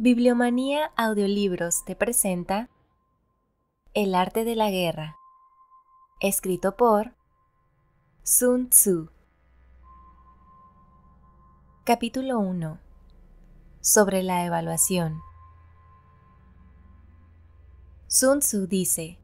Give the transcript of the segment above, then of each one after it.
Bibliomanía Audiolibros te presenta El arte de la guerra, escrito por Sun Tzu. Capítulo 1. Sobre la evaluación. Sun Tzu dice: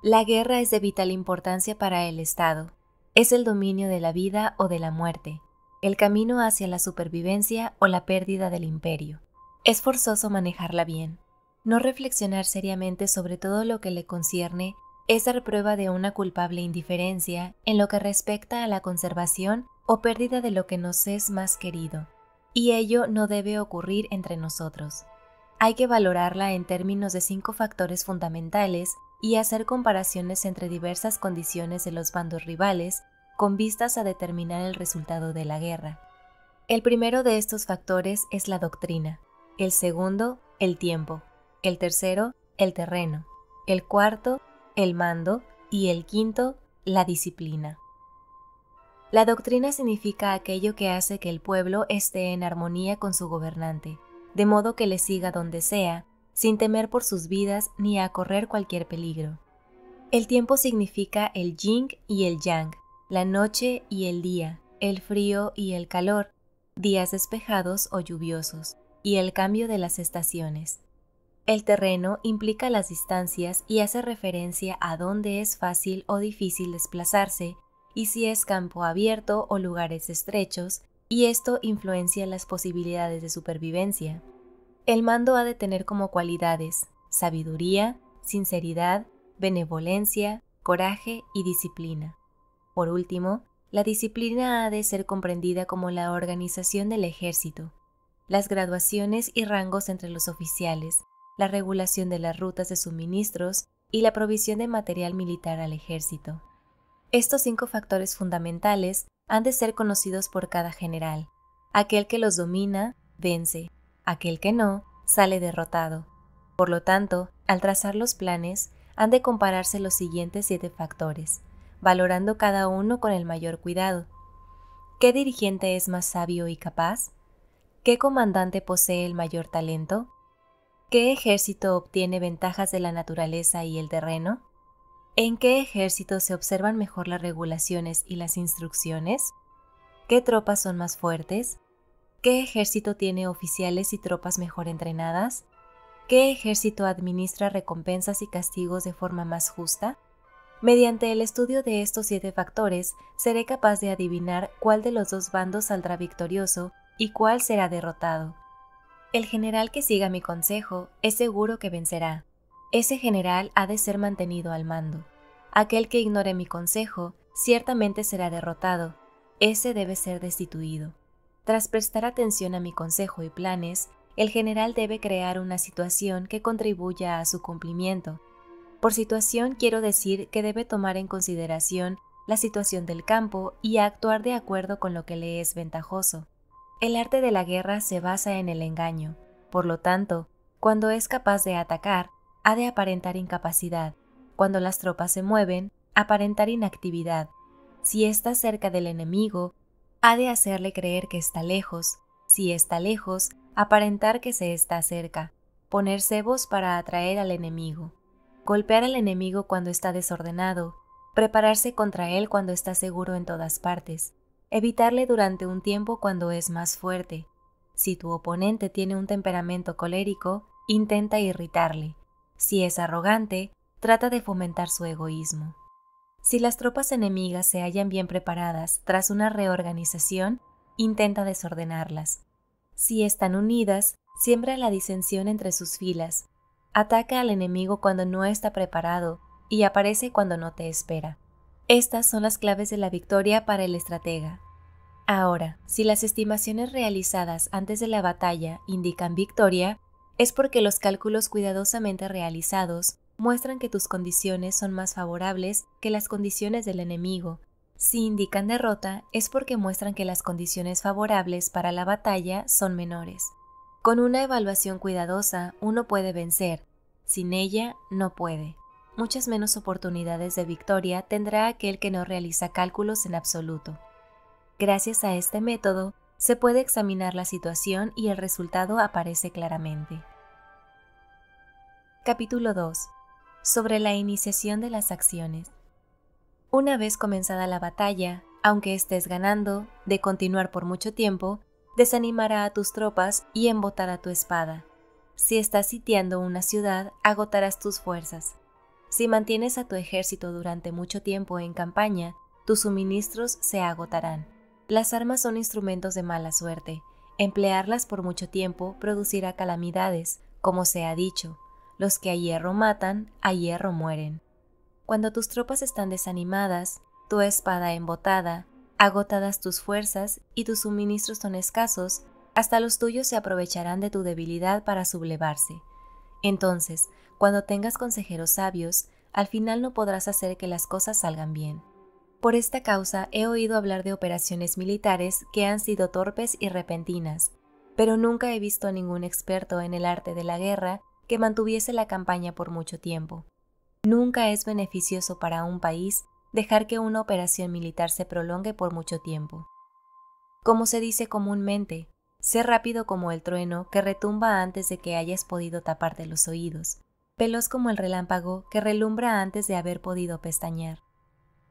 la guerra es de vital importancia para el Estado. Es el dominio de la vida o de la muerte, el camino hacia la supervivencia o la pérdida del imperio. Es forzoso manejarla bien. No reflexionar seriamente sobre todo lo que le concierne es dar prueba de una culpable indiferencia en lo que respecta a la conservación o pérdida de lo que nos es más querido, y ello no debe ocurrir entre nosotros. Hay que valorarla en términos de 5 factores fundamentales y hacer comparaciones entre diversas condiciones de los bandos rivales con vistas a determinar el resultado de la guerra. El primero de estos factores es la doctrina. El segundo, el tiempo. El tercero, el terreno. El cuarto, el mando. Y el quinto, la disciplina. La doctrina significa aquello que hace que el pueblo esté en armonía con su gobernante, de modo que le siga donde sea, sin temer por sus vidas ni a correr cualquier peligro. El tiempo significa el yin y el yang, la noche y el día, el frío y el calor, días despejados o lluviosos, y el cambio de las estaciones. El terreno implica las distancias y hace referencia a dónde es fácil o difícil desplazarse y si es campo abierto o lugares estrechos, y esto influencia las posibilidades de supervivencia. El mando ha de tener como cualidades sabiduría, sinceridad, benevolencia, coraje y disciplina. Por último, la disciplina ha de ser comprendida como la organización del ejército, las graduaciones y rangos entre los oficiales, la regulación de las rutas de suministros y la provisión de material militar al ejército. Estos 5 factores fundamentales han de ser conocidos por cada general. Aquel que los domina, vence; aquel que no, sale derrotado. Por lo tanto, al trazar los planes, han de compararse los siguientes 7 factores, valorando cada uno con el mayor cuidado. ¿Qué dirigente es más sabio y capaz? ¿Qué comandante posee el mayor talento? ¿Qué ejército obtiene ventajas de la naturaleza y el terreno? ¿En qué ejército se observan mejor las regulaciones y las instrucciones? ¿Qué tropas son más fuertes? ¿Qué ejército tiene oficiales y tropas mejor entrenadas? ¿Qué ejército administra recompensas y castigos de forma más justa? Mediante el estudio de estos 7 factores, seré capaz de adivinar cuál de los 2 bandos saldrá victorioso y cuál será derrotado. El general que siga mi consejo es seguro que vencerá. Ese general ha de ser mantenido al mando. Aquel que ignore mi consejo ciertamente será derrotado. Ese debe ser destituido. Tras prestar atención a mi consejo y planes, el general debe crear una situación que contribuya a su cumplimiento. Por situación quiero decir que debe tomar en consideración la situación del campo y actuar de acuerdo con lo que le es ventajoso. El arte de la guerra se basa en el engaño. Por lo tanto, cuando es capaz de atacar, ha de aparentar incapacidad. Cuando las tropas se mueven, aparentar inactividad. Si está cerca del enemigo, ha de hacerle creer que está lejos. Si está lejos, aparentar que se está cerca. Poner cebos para atraer al enemigo. Golpear al enemigo cuando está desordenado. Prepararse contra él cuando está seguro en todas partes. Evitarle durante un tiempo cuando es más fuerte. Si tu oponente tiene un temperamento colérico, intenta irritarle. Si es arrogante, trata de fomentar su egoísmo. Si las tropas enemigas se hallan bien preparadas tras una reorganización, intenta desordenarlas. Si están unidas, siembra la disensión entre sus filas. Ataca al enemigo cuando no está preparado y aparece cuando no te espera. Estas son las claves de la victoria para el estratega. Ahora, si las estimaciones realizadas antes de la batalla indican victoria, es porque los cálculos cuidadosamente realizados muestran que tus condiciones son más favorables que las condiciones del enemigo. Si indican derrota, es porque muestran que las condiciones favorables para la batalla son menores. Con una evaluación cuidadosa, uno puede vencer. Sin ella, no puede. Muchas menos oportunidades de victoria tendrá aquel que no realiza cálculos en absoluto. Gracias a este método, se puede examinar la situación y el resultado aparece claramente. Capítulo 2. Sobre la iniciación de las acciones. Una vez comenzada la batalla, aunque estés ganando, de continuar por mucho tiempo, desanimará a tus tropas y embotará tu espada. Si estás sitiando una ciudad, agotarás tus fuerzas. Si mantienes a tu ejército durante mucho tiempo en campaña, tus suministros se agotarán. Las armas son instrumentos de mala suerte. Emplearlas por mucho tiempo producirá calamidades, como se ha dicho. Los que a hierro matan, a hierro mueren. Cuando tus tropas están desanimadas, tu espada embotada, agotadas tus fuerzas y tus suministros son escasos, hasta los tuyos se aprovecharán de tu debilidad para sublevarse. Entonces, cuando tengas consejeros sabios, al final no podrás hacer que las cosas salgan bien. Por esta causa he oído hablar de operaciones militares que han sido torpes y repentinas, pero nunca he visto a ningún experto en el arte de la guerra que mantuviese la campaña por mucho tiempo. Nunca es beneficioso para un país dejar que una operación militar se prolongue por mucho tiempo. Como se dice comúnmente, sé rápido como el trueno que retumba antes de que hayas podido taparte los oídos, veloz como el relámpago que relumbra antes de haber podido pestañear.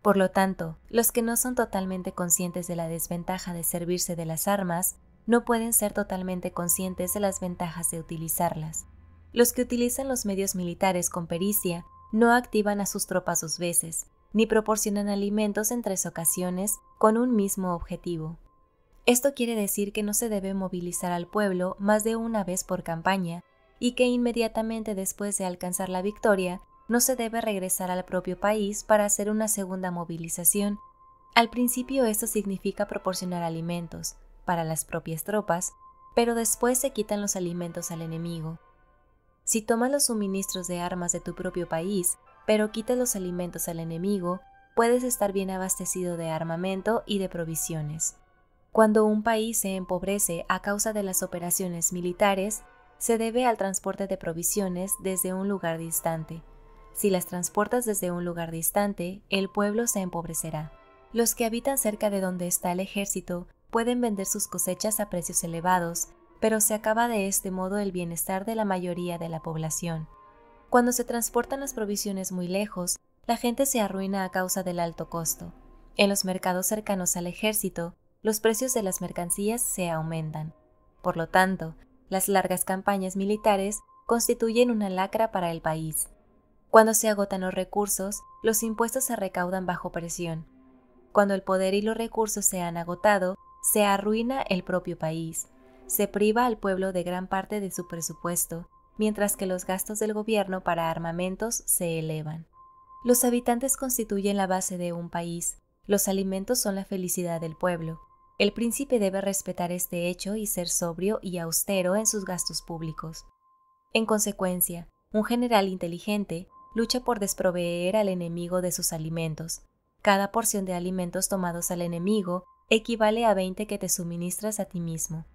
Por lo tanto, los que no son totalmente conscientes de la desventaja de servirse de las armas, no pueden ser totalmente conscientes de las ventajas de utilizarlas. Los que utilizan los medios militares con pericia no activan a sus tropas 2 veces, ni proporcionan alimentos en 3 ocasiones con un mismo objetivo. Esto quiere decir que no se debe movilizar al pueblo más de una vez por campaña y que inmediatamente después de alcanzar la victoria no se debe regresar al propio país para hacer una segunda movilización. Al principio esto significa proporcionar alimentos para las propias tropas, pero después se quitan los alimentos al enemigo. Si tomas los suministros de armas de tu propio país, pero quitas los alimentos al enemigo, puedes estar bien abastecido de armamento y de provisiones. Cuando un país se empobrece a causa de las operaciones militares, se debe al transporte de provisiones desde un lugar distante. Si las transportas desde un lugar distante, el pueblo se empobrecerá. Los que habitan cerca de donde está el ejército pueden vender sus cosechas a precios elevados, pero se acaba de este modo el bienestar de la mayoría de la población. Cuando se transportan las provisiones muy lejos, la gente se arruina a causa del alto costo. En los mercados cercanos al ejército, los precios de las mercancías se aumentan. Por lo tanto, las largas campañas militares constituyen una lacra para el país. Cuando se agotan los recursos, los impuestos se recaudan bajo presión. Cuando el poder y los recursos se han agotado, se arruina el propio país. Se priva al pueblo de gran parte de su presupuesto, mientras que los gastos del gobierno para armamentos se elevan. Los habitantes constituyen la base de un país. Los alimentos son la felicidad del pueblo. El príncipe debe respetar este hecho y ser sobrio y austero en sus gastos públicos. En consecuencia, un general inteligente lucha por desproveer al enemigo de sus alimentos. Cada porción de alimentos tomados al enemigo equivale a 20 que te suministras a ti mismo.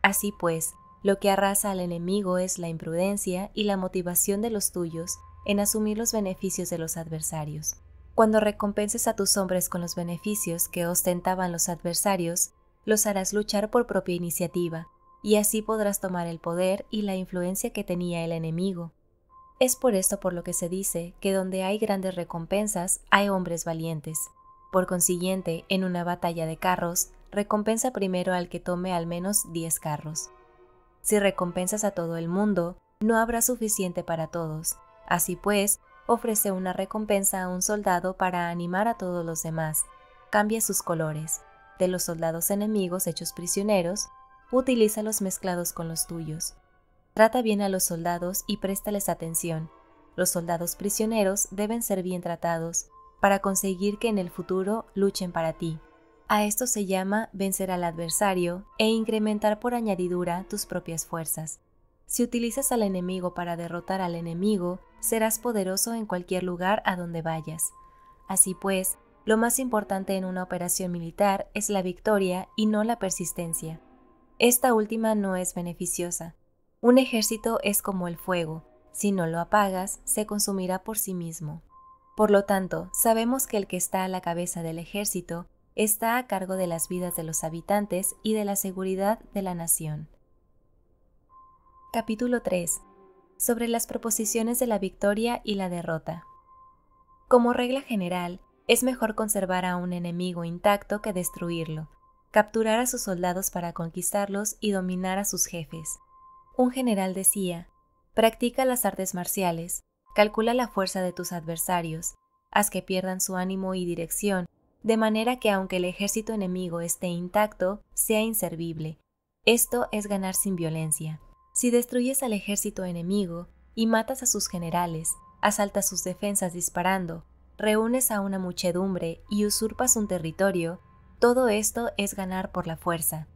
Así pues, lo que arrasa al enemigo es la imprudencia y la motivación de los tuyos en asumir los beneficios de los adversarios. Cuando recompenses a tus hombres con los beneficios que ostentaban los adversarios, los harás luchar por propia iniciativa, y así podrás tomar el poder y la influencia que tenía el enemigo. Es por esto por lo que se dice que donde hay grandes recompensas hay hombres valientes. Por consiguiente, en una batalla de carros, recompensa primero al que tome al menos 10 carros. Si recompensas a todo el mundo, no habrá suficiente para todos. Así pues, ofrece una recompensa a un soldado para animar a todos los demás. Cambia sus colores. De los soldados enemigos hechos prisioneros, utilízalos mezclados con los tuyos. Trata bien a los soldados y préstales atención. Los soldados prisioneros deben ser bien tratados para conseguir que en el futuro luchen para ti. A esto se llama vencer al adversario e incrementar por añadidura tus propias fuerzas. Si utilizas al enemigo para derrotar al enemigo, serás poderoso en cualquier lugar a donde vayas. Así pues, lo más importante en una operación militar es la victoria y no la persistencia. Esta última no es beneficiosa. Un ejército es como el fuego. Si no lo apagas, se consumirá por sí mismo. Por lo tanto, sabemos que el que está a la cabeza del ejército está a cargo de las vidas de los habitantes y de la seguridad de la nación. Capítulo 3. Sobre las proposiciones de la victoria y la derrota. Como regla general, es mejor conservar a un enemigo intacto que destruirlo, capturar a sus soldados para conquistarlos y dominar a sus jefes. Un general decía: practica las artes marciales, calcula la fuerza de tus adversarios, haz que pierdan su ánimo y dirección, de manera que aunque el ejército enemigo esté intacto, sea inservible. Esto es ganar sin violencia. Si destruyes al ejército enemigo y matas a sus generales, asaltas sus defensas disparando, reúnes a una muchedumbre y usurpas un territorio, todo esto es ganar por la fuerza.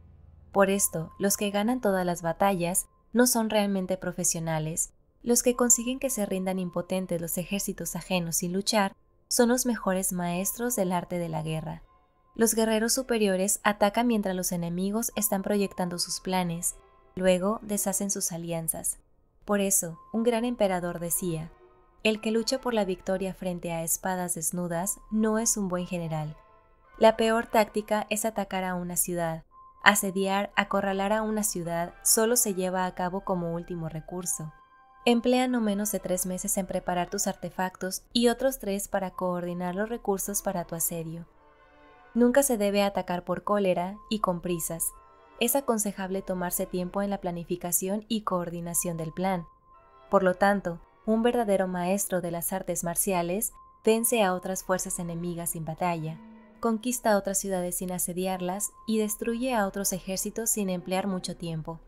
Por esto, los que ganan todas las batallas no son realmente profesionales. Los que consiguen que se rindan impotentes los ejércitos ajenos sin luchar son los mejores maestros del arte de la guerra. Los guerreros superiores atacan mientras los enemigos están proyectando sus planes, luego deshacen sus alianzas. Por eso, un gran emperador decía: el que lucha por la victoria frente a espadas desnudas no es un buen general. La peor táctica es atacar a una ciudad. Asediar, acorralar a una ciudad solo se lleva a cabo como último recurso. Emplea no menos de 3 meses en preparar tus artefactos y otros 3 para coordinar los recursos para tu asedio. Nunca se debe atacar por cólera y con prisas. Es aconsejable tomarse tiempo en la planificación y coordinación del plan. Por lo tanto, un verdadero maestro de las artes marciales vence a otras fuerzas enemigas sin batalla, conquista otras ciudades sin asediarlas y destruye a otros ejércitos sin emplear mucho tiempo.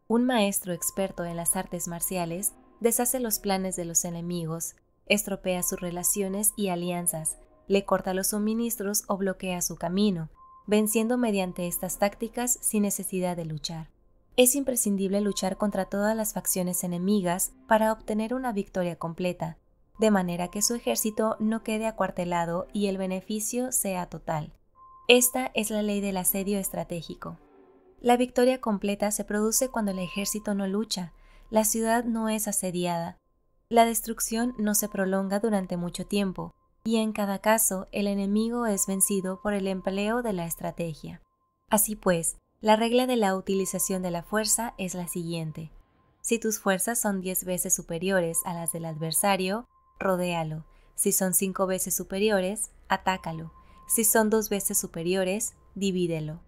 Un maestro experto en las artes marciales deshace los planes de los enemigos, estropea sus relaciones y alianzas, le corta los suministros o bloquea su camino, venciendo mediante estas tácticas sin necesidad de luchar. Es imprescindible luchar contra todas las facciones enemigas para obtener una victoria completa, de manera que su ejército no quede acuartelado y el beneficio sea total. Esta es la ley del asedio estratégico. La victoria completa se produce cuando el ejército no lucha, la ciudad no es asediada, la destrucción no se prolonga durante mucho tiempo, y en cada caso el enemigo es vencido por el empleo de la estrategia. Así pues, la regla de la utilización de la fuerza es la siguiente: si tus fuerzas son 10 veces superiores a las del adversario, rodéalo. Si son 5 veces superiores, atácalo. Si son 2 veces superiores, divídelo.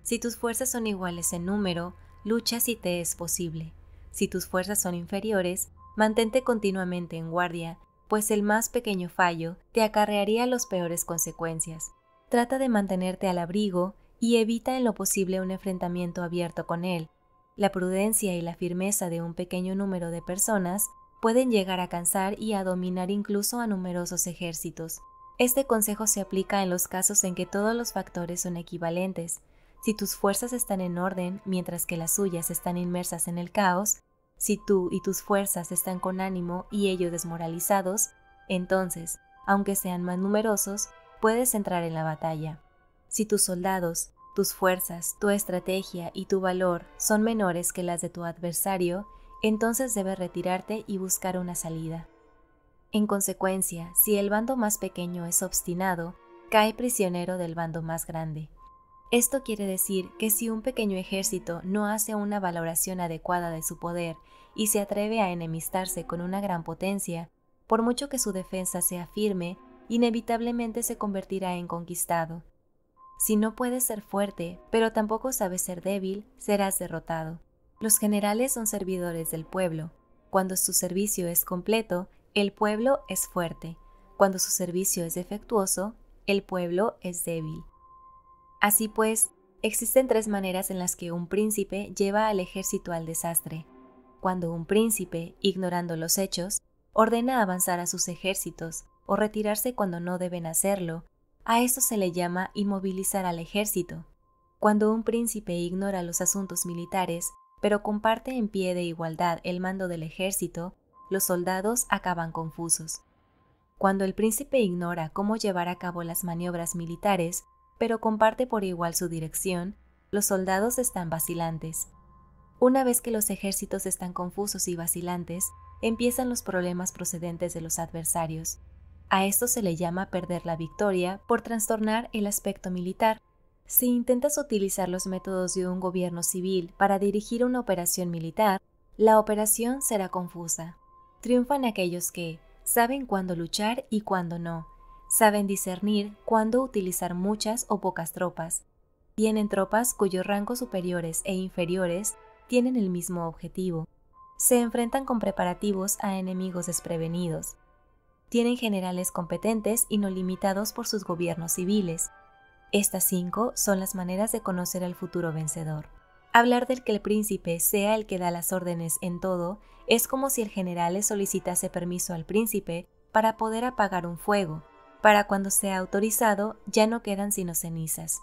Si tus fuerzas son iguales en número, lucha si te es posible. Si tus fuerzas son inferiores, mantente continuamente en guardia, pues el más pequeño fallo te acarrearía las peores consecuencias. Trata de mantenerte al abrigo y evita en lo posible un enfrentamiento abierto con él. La prudencia y la firmeza de un pequeño número de personas pueden llegar a cansar y a dominar incluso a numerosos ejércitos. Este consejo se aplica en los casos en que todos los factores son equivalentes. Si tus fuerzas están en orden mientras que las suyas están inmersas en el caos, si tú y tus fuerzas están con ánimo y ellos desmoralizados, entonces, aunque sean más numerosos, puedes entrar en la batalla. Si tus soldados, tus fuerzas, tu estrategia y tu valor son menores que las de tu adversario, entonces debes retirarte y buscar una salida. En consecuencia, si el bando más pequeño es obstinado, cae prisionero del bando más grande. Esto quiere decir que si un pequeño ejército no hace una valoración adecuada de su poder y se atreve a enemistarse con una gran potencia, por mucho que su defensa sea firme, inevitablemente se convertirá en conquistado. Si no puedes ser fuerte, pero tampoco sabes ser débil, serás derrotado. Los generales son servidores del pueblo. Cuando su servicio es completo, el pueblo es fuerte. Cuando su servicio es defectuoso, el pueblo es débil. Así pues, existen 3 maneras en las que un príncipe lleva al ejército al desastre. Cuando un príncipe, ignorando los hechos, ordena avanzar a sus ejércitos o retirarse cuando no deben hacerlo, a esto se le llama inmovilizar al ejército. Cuando un príncipe ignora los asuntos militares, pero comparte en pie de igualdad el mando del ejército, los soldados acaban confusos. Cuando el príncipe ignora cómo llevar a cabo las maniobras militares, pero comparte por igual su dirección, los soldados están vacilantes. Una vez que los ejércitos están confusos y vacilantes, empiezan los problemas procedentes de los adversarios. A esto se le llama perder la victoria por trastornar el aspecto militar. Si intentas utilizar los métodos de un gobierno civil para dirigir una operación militar, La operación será confusa. Triunfan aquellos que saben cuándo luchar y cuándo no, saben discernir cuándo utilizar muchas o pocas tropas. Tienen tropas cuyos rangos superiores e inferiores tienen el mismo objetivo. Se enfrentan con preparativos a enemigos desprevenidos. Tienen generales competentes y no limitados por sus gobiernos civiles. Estas 5 son las maneras de conocer al futuro vencedor. Hablar del que el príncipe sea el que da las órdenes en todo es como si el general le solicitase permiso al príncipe para poder apagar un fuego. Para cuando sea autorizado, ya no quedan sino cenizas.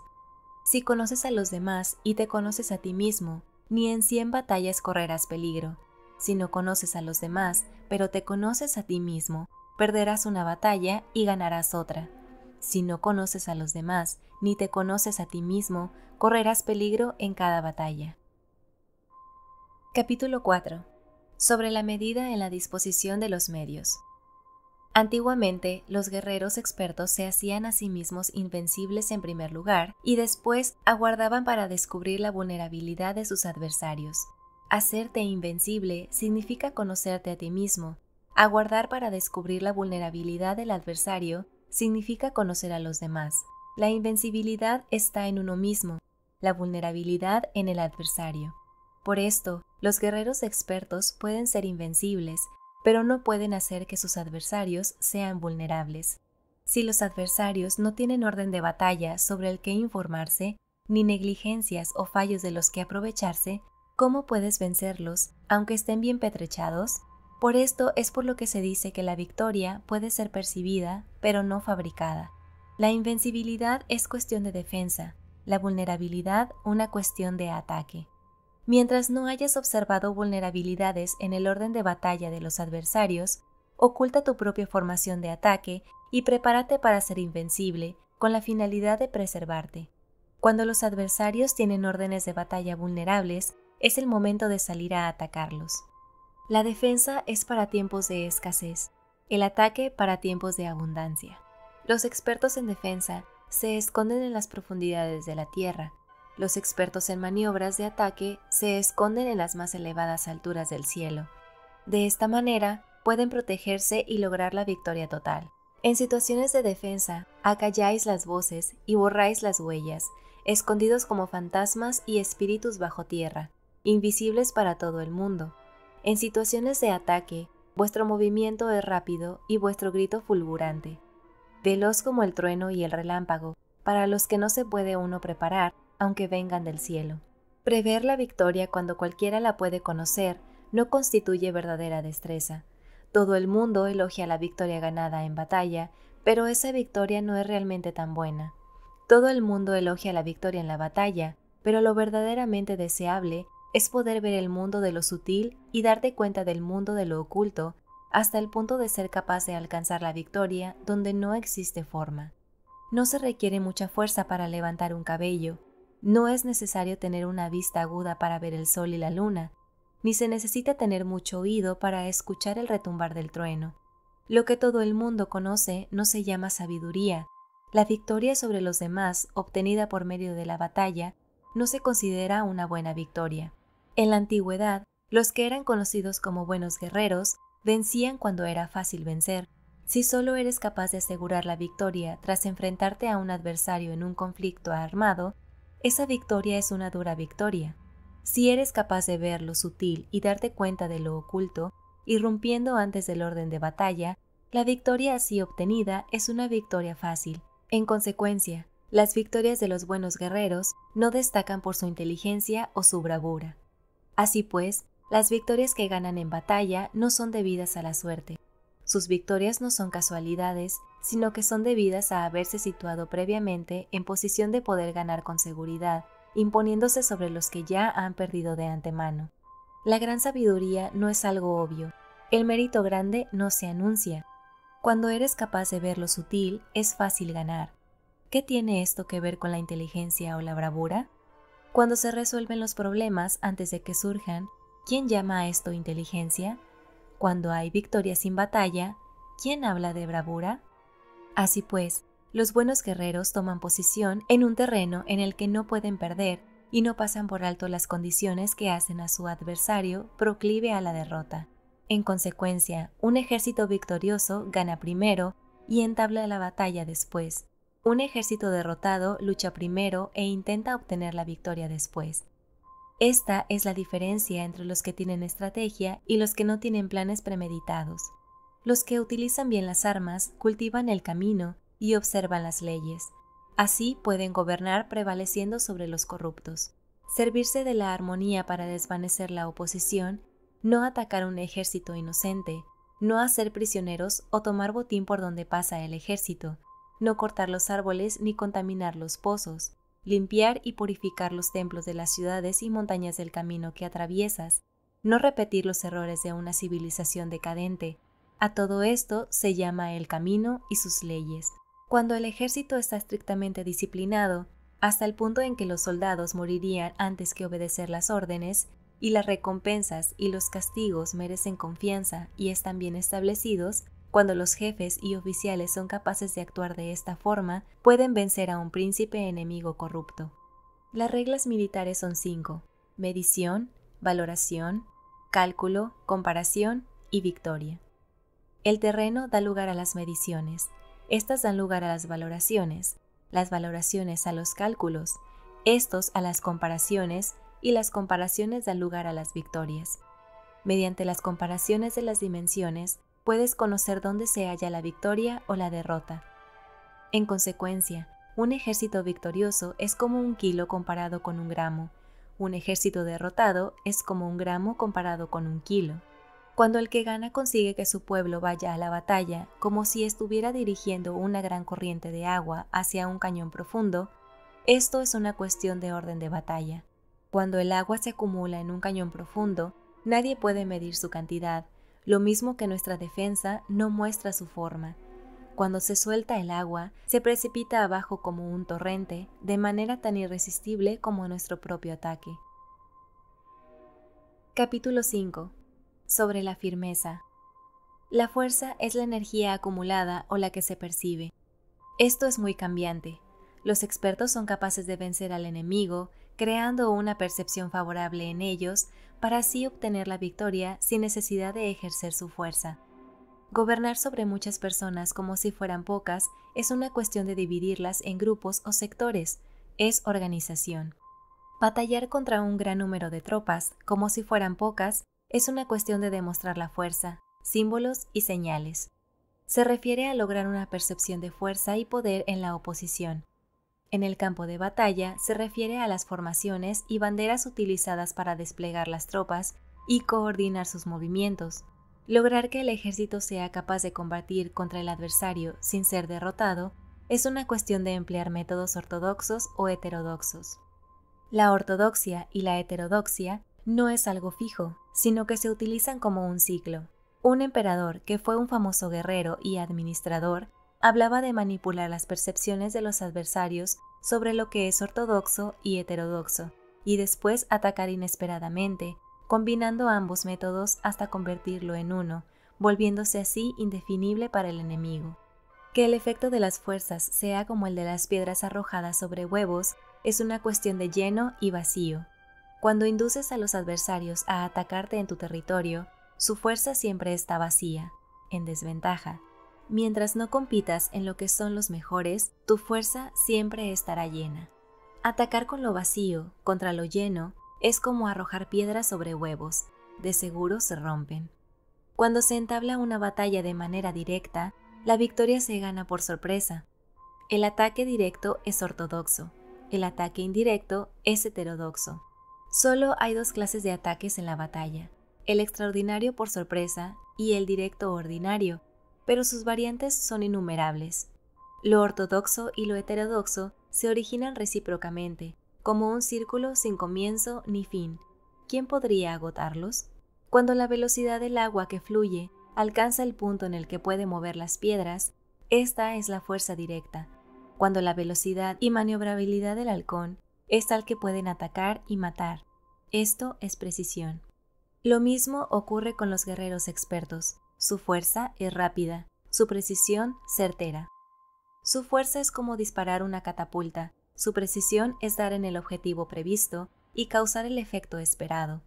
Si conoces a los demás y te conoces a ti mismo, ni en 100 batallas correrás peligro. Si no conoces a los demás, pero te conoces a ti mismo, perderás una batalla y ganarás otra. Si no conoces a los demás, ni te conoces a ti mismo, correrás peligro en cada batalla. Capítulo 4. Sobre la medida en la disposición de los medios. Antiguamente, los guerreros expertos se hacían a sí mismos invencibles en primer lugar y después aguardaban para descubrir la vulnerabilidad de sus adversarios. Hacerte invencible significa conocerte a ti mismo. Aguardar para descubrir la vulnerabilidad del adversario significa conocer a los demás. La invencibilidad está en uno mismo, la vulnerabilidad en el adversario. Por esto, los guerreros expertos pueden ser invencibles, pero no pueden hacer que sus adversarios sean vulnerables. Si los adversarios no tienen orden de batalla sobre el que informarse, ni negligencias o fallos de los que aprovecharse, ¿cómo puedes vencerlos, aunque estén bien pertrechados? Por esto es por lo que se dice que la victoria puede ser percibida, pero no fabricada. La invencibilidad es cuestión de defensa, la vulnerabilidad una cuestión de ataque. Mientras no hayas observado vulnerabilidades en el orden de batalla de los adversarios, oculta tu propia formación de ataque y prepárate para ser invencible con la finalidad de preservarte. Cuando los adversarios tienen órdenes de batalla vulnerables, es el momento de salir a atacarlos. La defensa es para tiempos de escasez, el ataque para tiempos de abundancia. Los expertos en defensa se esconden en las profundidades de la tierra. Los expertos en maniobras de ataque se esconden en las más elevadas alturas del cielo. De esta manera, pueden protegerse y lograr la victoria total. En situaciones de defensa, acalláis las voces y borráis las huellas, escondidos como fantasmas y espíritus bajo tierra, invisibles para todo el mundo. En situaciones de ataque, vuestro movimiento es rápido y vuestro grito fulgurante. Veloz como el trueno y el relámpago, para los que no se puede uno preparar, aunque vengan del cielo. Prever la victoria cuando cualquiera la puede conocer no constituye verdadera destreza. Todo el mundo elogia la victoria ganada en batalla, pero esa victoria no es realmente tan buena. Todo el mundo elogia la victoria en la batalla, pero lo verdaderamente deseable es poder ver el mundo de lo sutil y darte cuenta del mundo de lo oculto, hasta el punto de ser capaz de alcanzar la victoria donde no existe forma. No se requiere mucha fuerza para levantar un cabello, no es necesario tener una vista aguda para ver el sol y la luna, ni se necesita tener mucho oído para escuchar el retumbar del trueno. Lo que todo el mundo conoce no se llama sabiduría. La victoria sobre los demás, obtenida por medio de la batalla, no se considera una buena victoria. En la antigüedad, los que eran conocidos como buenos guerreros vencían cuando era fácil vencer. Si solo eres capaz de asegurar la victoria tras enfrentarte a un adversario en un conflicto armado, esa victoria es una dura victoria. Si eres capaz de ver lo sutil y darte cuenta de lo oculto, irrumpiendo antes del orden de batalla, la victoria así obtenida es una victoria fácil. En consecuencia, las victorias de los buenos guerreros no destacan por su inteligencia o su bravura. Así pues, las victorias que ganan en batalla no son debidas a la suerte. Sus victorias no son casualidades, sino que son debidas a haberse situado previamente en posición de poder ganar con seguridad, imponiéndose sobre los que ya han perdido de antemano. La gran sabiduría no es algo obvio. El mérito grande no se anuncia. Cuando eres capaz de ver lo sutil, es fácil ganar. ¿Qué tiene esto que ver con la inteligencia o la bravura? Cuando se resuelven los problemas antes de que surjan, ¿quién llama a esto inteligencia? Cuando hay victoria sin batalla, ¿quién habla de bravura? Así pues, los buenos guerreros toman posición en un terreno en el que no pueden perder y no pasan por alto las condiciones que hacen a su adversario proclive a la derrota. En consecuencia, un ejército victorioso gana primero y entabla la batalla después. Un ejército derrotado lucha primero e intenta obtener la victoria después. Esta es la diferencia entre los que tienen estrategia y los que no tienen planes premeditados. Los que utilizan bien las armas cultivan el camino y observan las leyes. Así pueden gobernar prevaleciendo sobre los corruptos. Servirse de la armonía para desvanecer la oposición, no atacar un ejército inocente, no hacer prisioneros o tomar botín por donde pasa el ejército, no cortar los árboles ni contaminar los pozos, limpiar y purificar los templos de las ciudades y montañas del camino que atraviesas, no repetir los errores de una civilización decadente. A todo esto se llama el camino y sus leyes. Cuando el ejército está estrictamente disciplinado, hasta el punto en que los soldados morirían antes que obedecer las órdenes, y las recompensas y los castigos merecen confianza y están bien establecidos, cuando los jefes y oficiales son capaces de actuar de esta forma, pueden vencer a un príncipe enemigo corrupto. Las reglas militares son 5: medición, valoración, cálculo, comparación y victoria. El terreno da lugar a las mediciones. Estas dan lugar a las valoraciones a los cálculos, estos a las comparaciones y las comparaciones dan lugar a las victorias. Mediante las comparaciones de las dimensiones, puedes conocer dónde se halla la victoria o la derrota. En consecuencia, un ejército victorioso es como un kilo comparado con un gramo. Un ejército derrotado es como un gramo comparado con un kilo. Cuando el que gana consigue que su pueblo vaya a la batalla como si estuviera dirigiendo una gran corriente de agua hacia un cañón profundo, esto es una cuestión de orden de batalla. Cuando el agua se acumula en un cañón profundo, nadie puede medir su cantidad, lo mismo que nuestra defensa no muestra su forma. Cuando se suelta el agua, se precipita abajo como un torrente, de manera tan irresistible como nuestro propio ataque. Capítulo 5. Sobre la firmeza. La fuerza es la energía acumulada o la que se percibe. Esto es muy cambiante. Los expertos son capaces de vencer al enemigo, creando una percepción favorable en ellos, para así obtener la victoria sin necesidad de ejercer su fuerza. Gobernar sobre muchas personas como si fueran pocas es una cuestión de dividirlas en grupos o sectores, es organización. Batallar contra un gran número de tropas, como si fueran pocas, es una cuestión de demostrar la fuerza, símbolos y señales. Se refiere a lograr una percepción de fuerza y poder en la oposición. En el campo de batalla se refiere a las formaciones y banderas utilizadas para desplegar las tropas y coordinar sus movimientos. Lograr que el ejército sea capaz de combatir contra el adversario sin ser derrotado es una cuestión de emplear métodos ortodoxos o heterodoxos. La ortodoxia y la heterodoxia no es algo fijo, sino que se utilizan como un ciclo. Un emperador, que fue un famoso guerrero y administrador, hablaba de manipular las percepciones de los adversarios sobre lo que es ortodoxo y heterodoxo, y después atacar inesperadamente, combinando ambos métodos hasta convertirlo en uno, volviéndose así indefinible para el enemigo. Que el efecto de las fuerzas sea como el de las piedras arrojadas sobre huevos es una cuestión de lleno y vacío. Cuando induces a los adversarios a atacarte en tu territorio, su fuerza siempre está vacía, en desventaja. Mientras no compitas en lo que son los mejores, tu fuerza siempre estará llena. Atacar con lo vacío contra lo lleno es como arrojar piedras sobre huevos, de seguro se rompen. Cuando se entabla una batalla de manera directa, la victoria se gana por sorpresa. El ataque directo es ortodoxo, el ataque indirecto es heterodoxo. Solo hay dos clases de ataques en la batalla, el extraordinario por sorpresa y el directo ordinario, pero sus variantes son innumerables. Lo ortodoxo y lo heterodoxo se originan recíprocamente, como un círculo sin comienzo ni fin. ¿Quién podría agotarlos? Cuando la velocidad del agua que fluye alcanza el punto en el que puede mover las piedras, esta es la fuerza directa. Cuando la velocidad y maniobrabilidad del halcón es tal que pueden atacar y matar, esto es precisión. Lo mismo ocurre con los guerreros expertos. Su fuerza es rápida, su precisión certera. Su fuerza es como disparar una catapulta, Su precisión es dar en el objetivo previsto y causar el efecto esperado.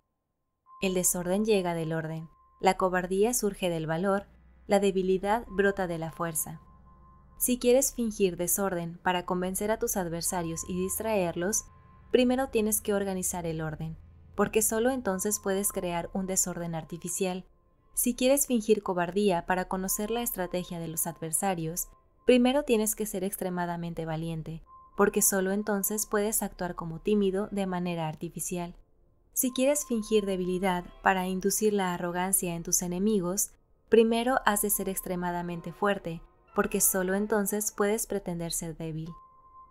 El desorden llega del orden, la cobardía surge del valor, la debilidad brota de la fuerza. Si quieres fingir desorden para convencer a tus adversarios y distraerlos, primero tienes que organizar el orden, porque solo entonces puedes crear un desorden artificial. Si quieres fingir cobardía para conocer la estrategia de los adversarios, primero tienes que ser extremadamente valiente, porque solo entonces puedes actuar como tímido de manera artificial. Si quieres fingir debilidad para inducir la arrogancia en tus enemigos, primero has de ser extremadamente fuerte, porque solo entonces puedes pretender ser débil.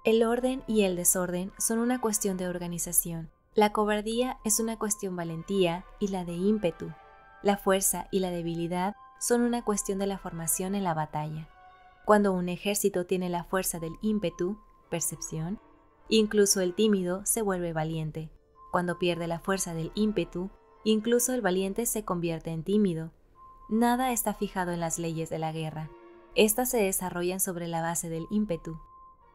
El orden y el desorden son una cuestión de organización. La cobardía es una cuestión valentía y la de ímpetu. La fuerza y la debilidad son una cuestión de la formación en la batalla. Cuando un ejército tiene la fuerza del ímpetu, percepción, incluso el tímido se vuelve valiente. Cuando pierde la fuerza del ímpetu, incluso el valiente se convierte en tímido. Nada está fijado en las leyes de la guerra. Estas se desarrollan sobre la base del ímpetu.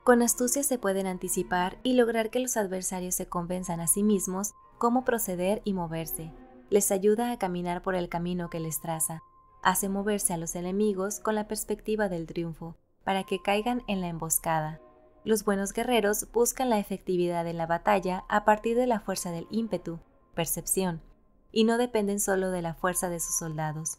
Con astucia se pueden anticipar y lograr que los adversarios se convenzan a sí mismos cómo proceder y moverse. Les ayuda a caminar por el camino que les traza. Hace moverse a los enemigos con la perspectiva del triunfo, para que caigan en la emboscada. Los buenos guerreros buscan la efectividad en la batalla a partir de la fuerza del ímpetu, percepción, y no dependen solo de la fuerza de sus soldados.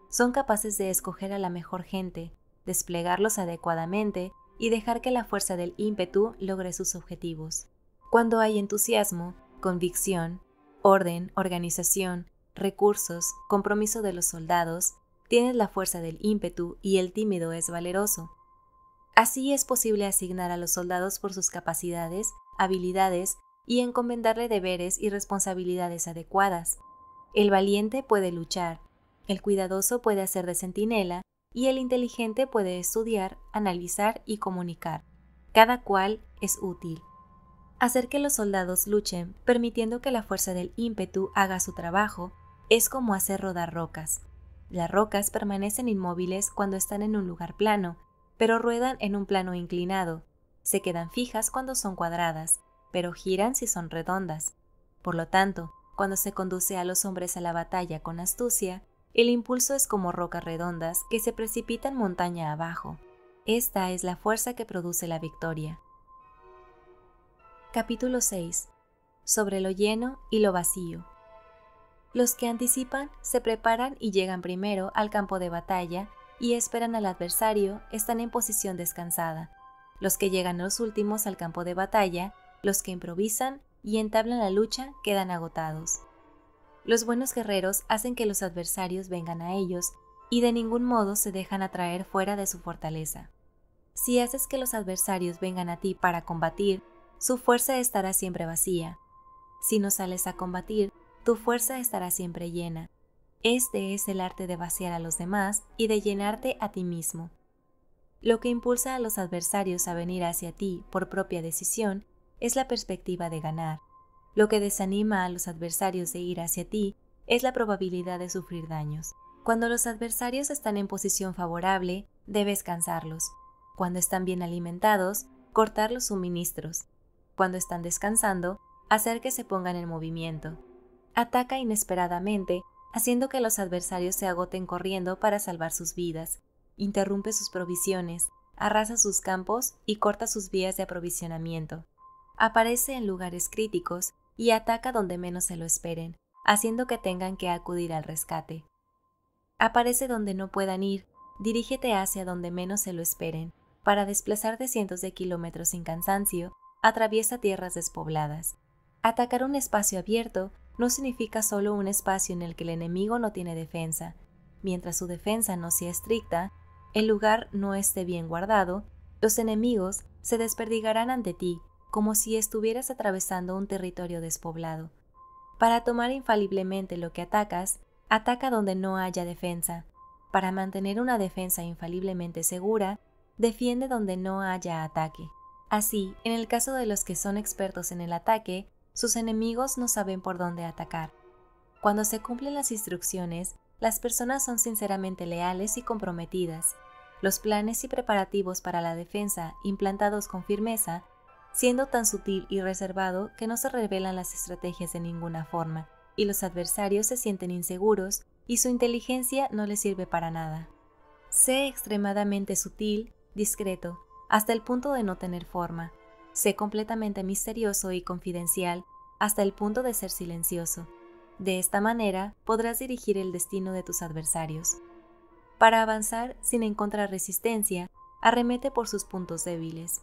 Son capaces de escoger a la mejor gente, desplegarlos adecuadamente y dejar que la fuerza del ímpetu logre sus objetivos. Cuando hay entusiasmo, convicción, orden, organización, recursos, compromiso de los soldados, tienes la fuerza del ímpetu y el tímido es valeroso. Así es posible asignar a los soldados por sus capacidades, habilidades y encomendarle deberes y responsabilidades adecuadas. El valiente puede luchar, el cuidadoso puede hacer de centinela y el inteligente puede estudiar, analizar y comunicar. Cada cual es útil. Hacer que los soldados luchen, permitiendo que la fuerza del ímpetu haga su trabajo, es como hacer rodar rocas. Las rocas permanecen inmóviles cuando están en un lugar plano, pero ruedan en un plano inclinado. Se quedan fijas cuando son cuadradas, pero giran si son redondas. Por lo tanto, cuando se conduce a los hombres a la batalla con astucia, el impulso es como rocas redondas que se precipitan montaña abajo. Esta es la fuerza que produce la victoria. Capítulo 6. Sobre lo lleno y lo vacío. Los que anticipan se preparan y llegan primero al campo de batalla y esperan al adversario están en posición descansada. Los que llegan los últimos al campo de batalla, los que improvisan y entablan la lucha quedan agotados. Los buenos guerreros hacen que los adversarios vengan a ellos y de ningún modo se dejan atraer fuera de su fortaleza. Si haces que los adversarios vengan a ti para combatir, su fuerza estará siempre vacía. Si no sales a combatir, tu fuerza estará siempre llena. Este es el arte de vaciar a los demás y de llenarte a ti mismo. Lo que impulsa a los adversarios a venir hacia ti por propia decisión es la perspectiva de ganar. Lo que desanima a los adversarios de ir hacia ti es la probabilidad de sufrir daños. Cuando los adversarios están en posición favorable, debes cansarlos. Cuando están bien alimentados, cortar los suministros. Cuando están descansando, hacer que se pongan en movimiento. Ataca inesperadamente, haciendo que los adversarios se agoten corriendo para salvar sus vidas. Interrumpe sus provisiones, arrasa sus campos y corta sus vías de aprovisionamiento. Aparece en lugares críticos y ataca donde menos se lo esperen, haciendo que tengan que acudir al rescate. Aparece donde no puedan ir, dirígete hacia donde menos se lo esperen. Para desplazarte cientos de kilómetros sin cansancio, atraviesa tierras despobladas. Atacar un espacio abierto no significa solo un espacio en el que el enemigo no tiene defensa. Mientras su defensa no sea estricta, el lugar no esté bien guardado, los enemigos se desperdigarán ante ti, como si estuvieras atravesando un territorio despoblado. Para tomar infaliblemente lo que atacas, ataca donde no haya defensa. Para mantener una defensa infaliblemente segura, defiende donde no haya ataque. Así, en el caso de los que son expertos en el ataque, sus enemigos no saben por dónde atacar. Cuando se cumplen las instrucciones, las personas son sinceramente leales y comprometidas. Los planes y preparativos para la defensa, implantados con firmeza, siendo tan sutil y reservado que no se revelan las estrategias de ninguna forma, y los adversarios se sienten inseguros y su inteligencia no les sirve para nada. Sé extremadamente sutil, discreto, hasta el punto de no tener forma. Sé completamente misterioso y confidencial, hasta el punto de ser silencioso. De esta manera podrás dirigir el destino de tus adversarios. Para avanzar sin encontrar resistencia, arremete por sus puntos débiles.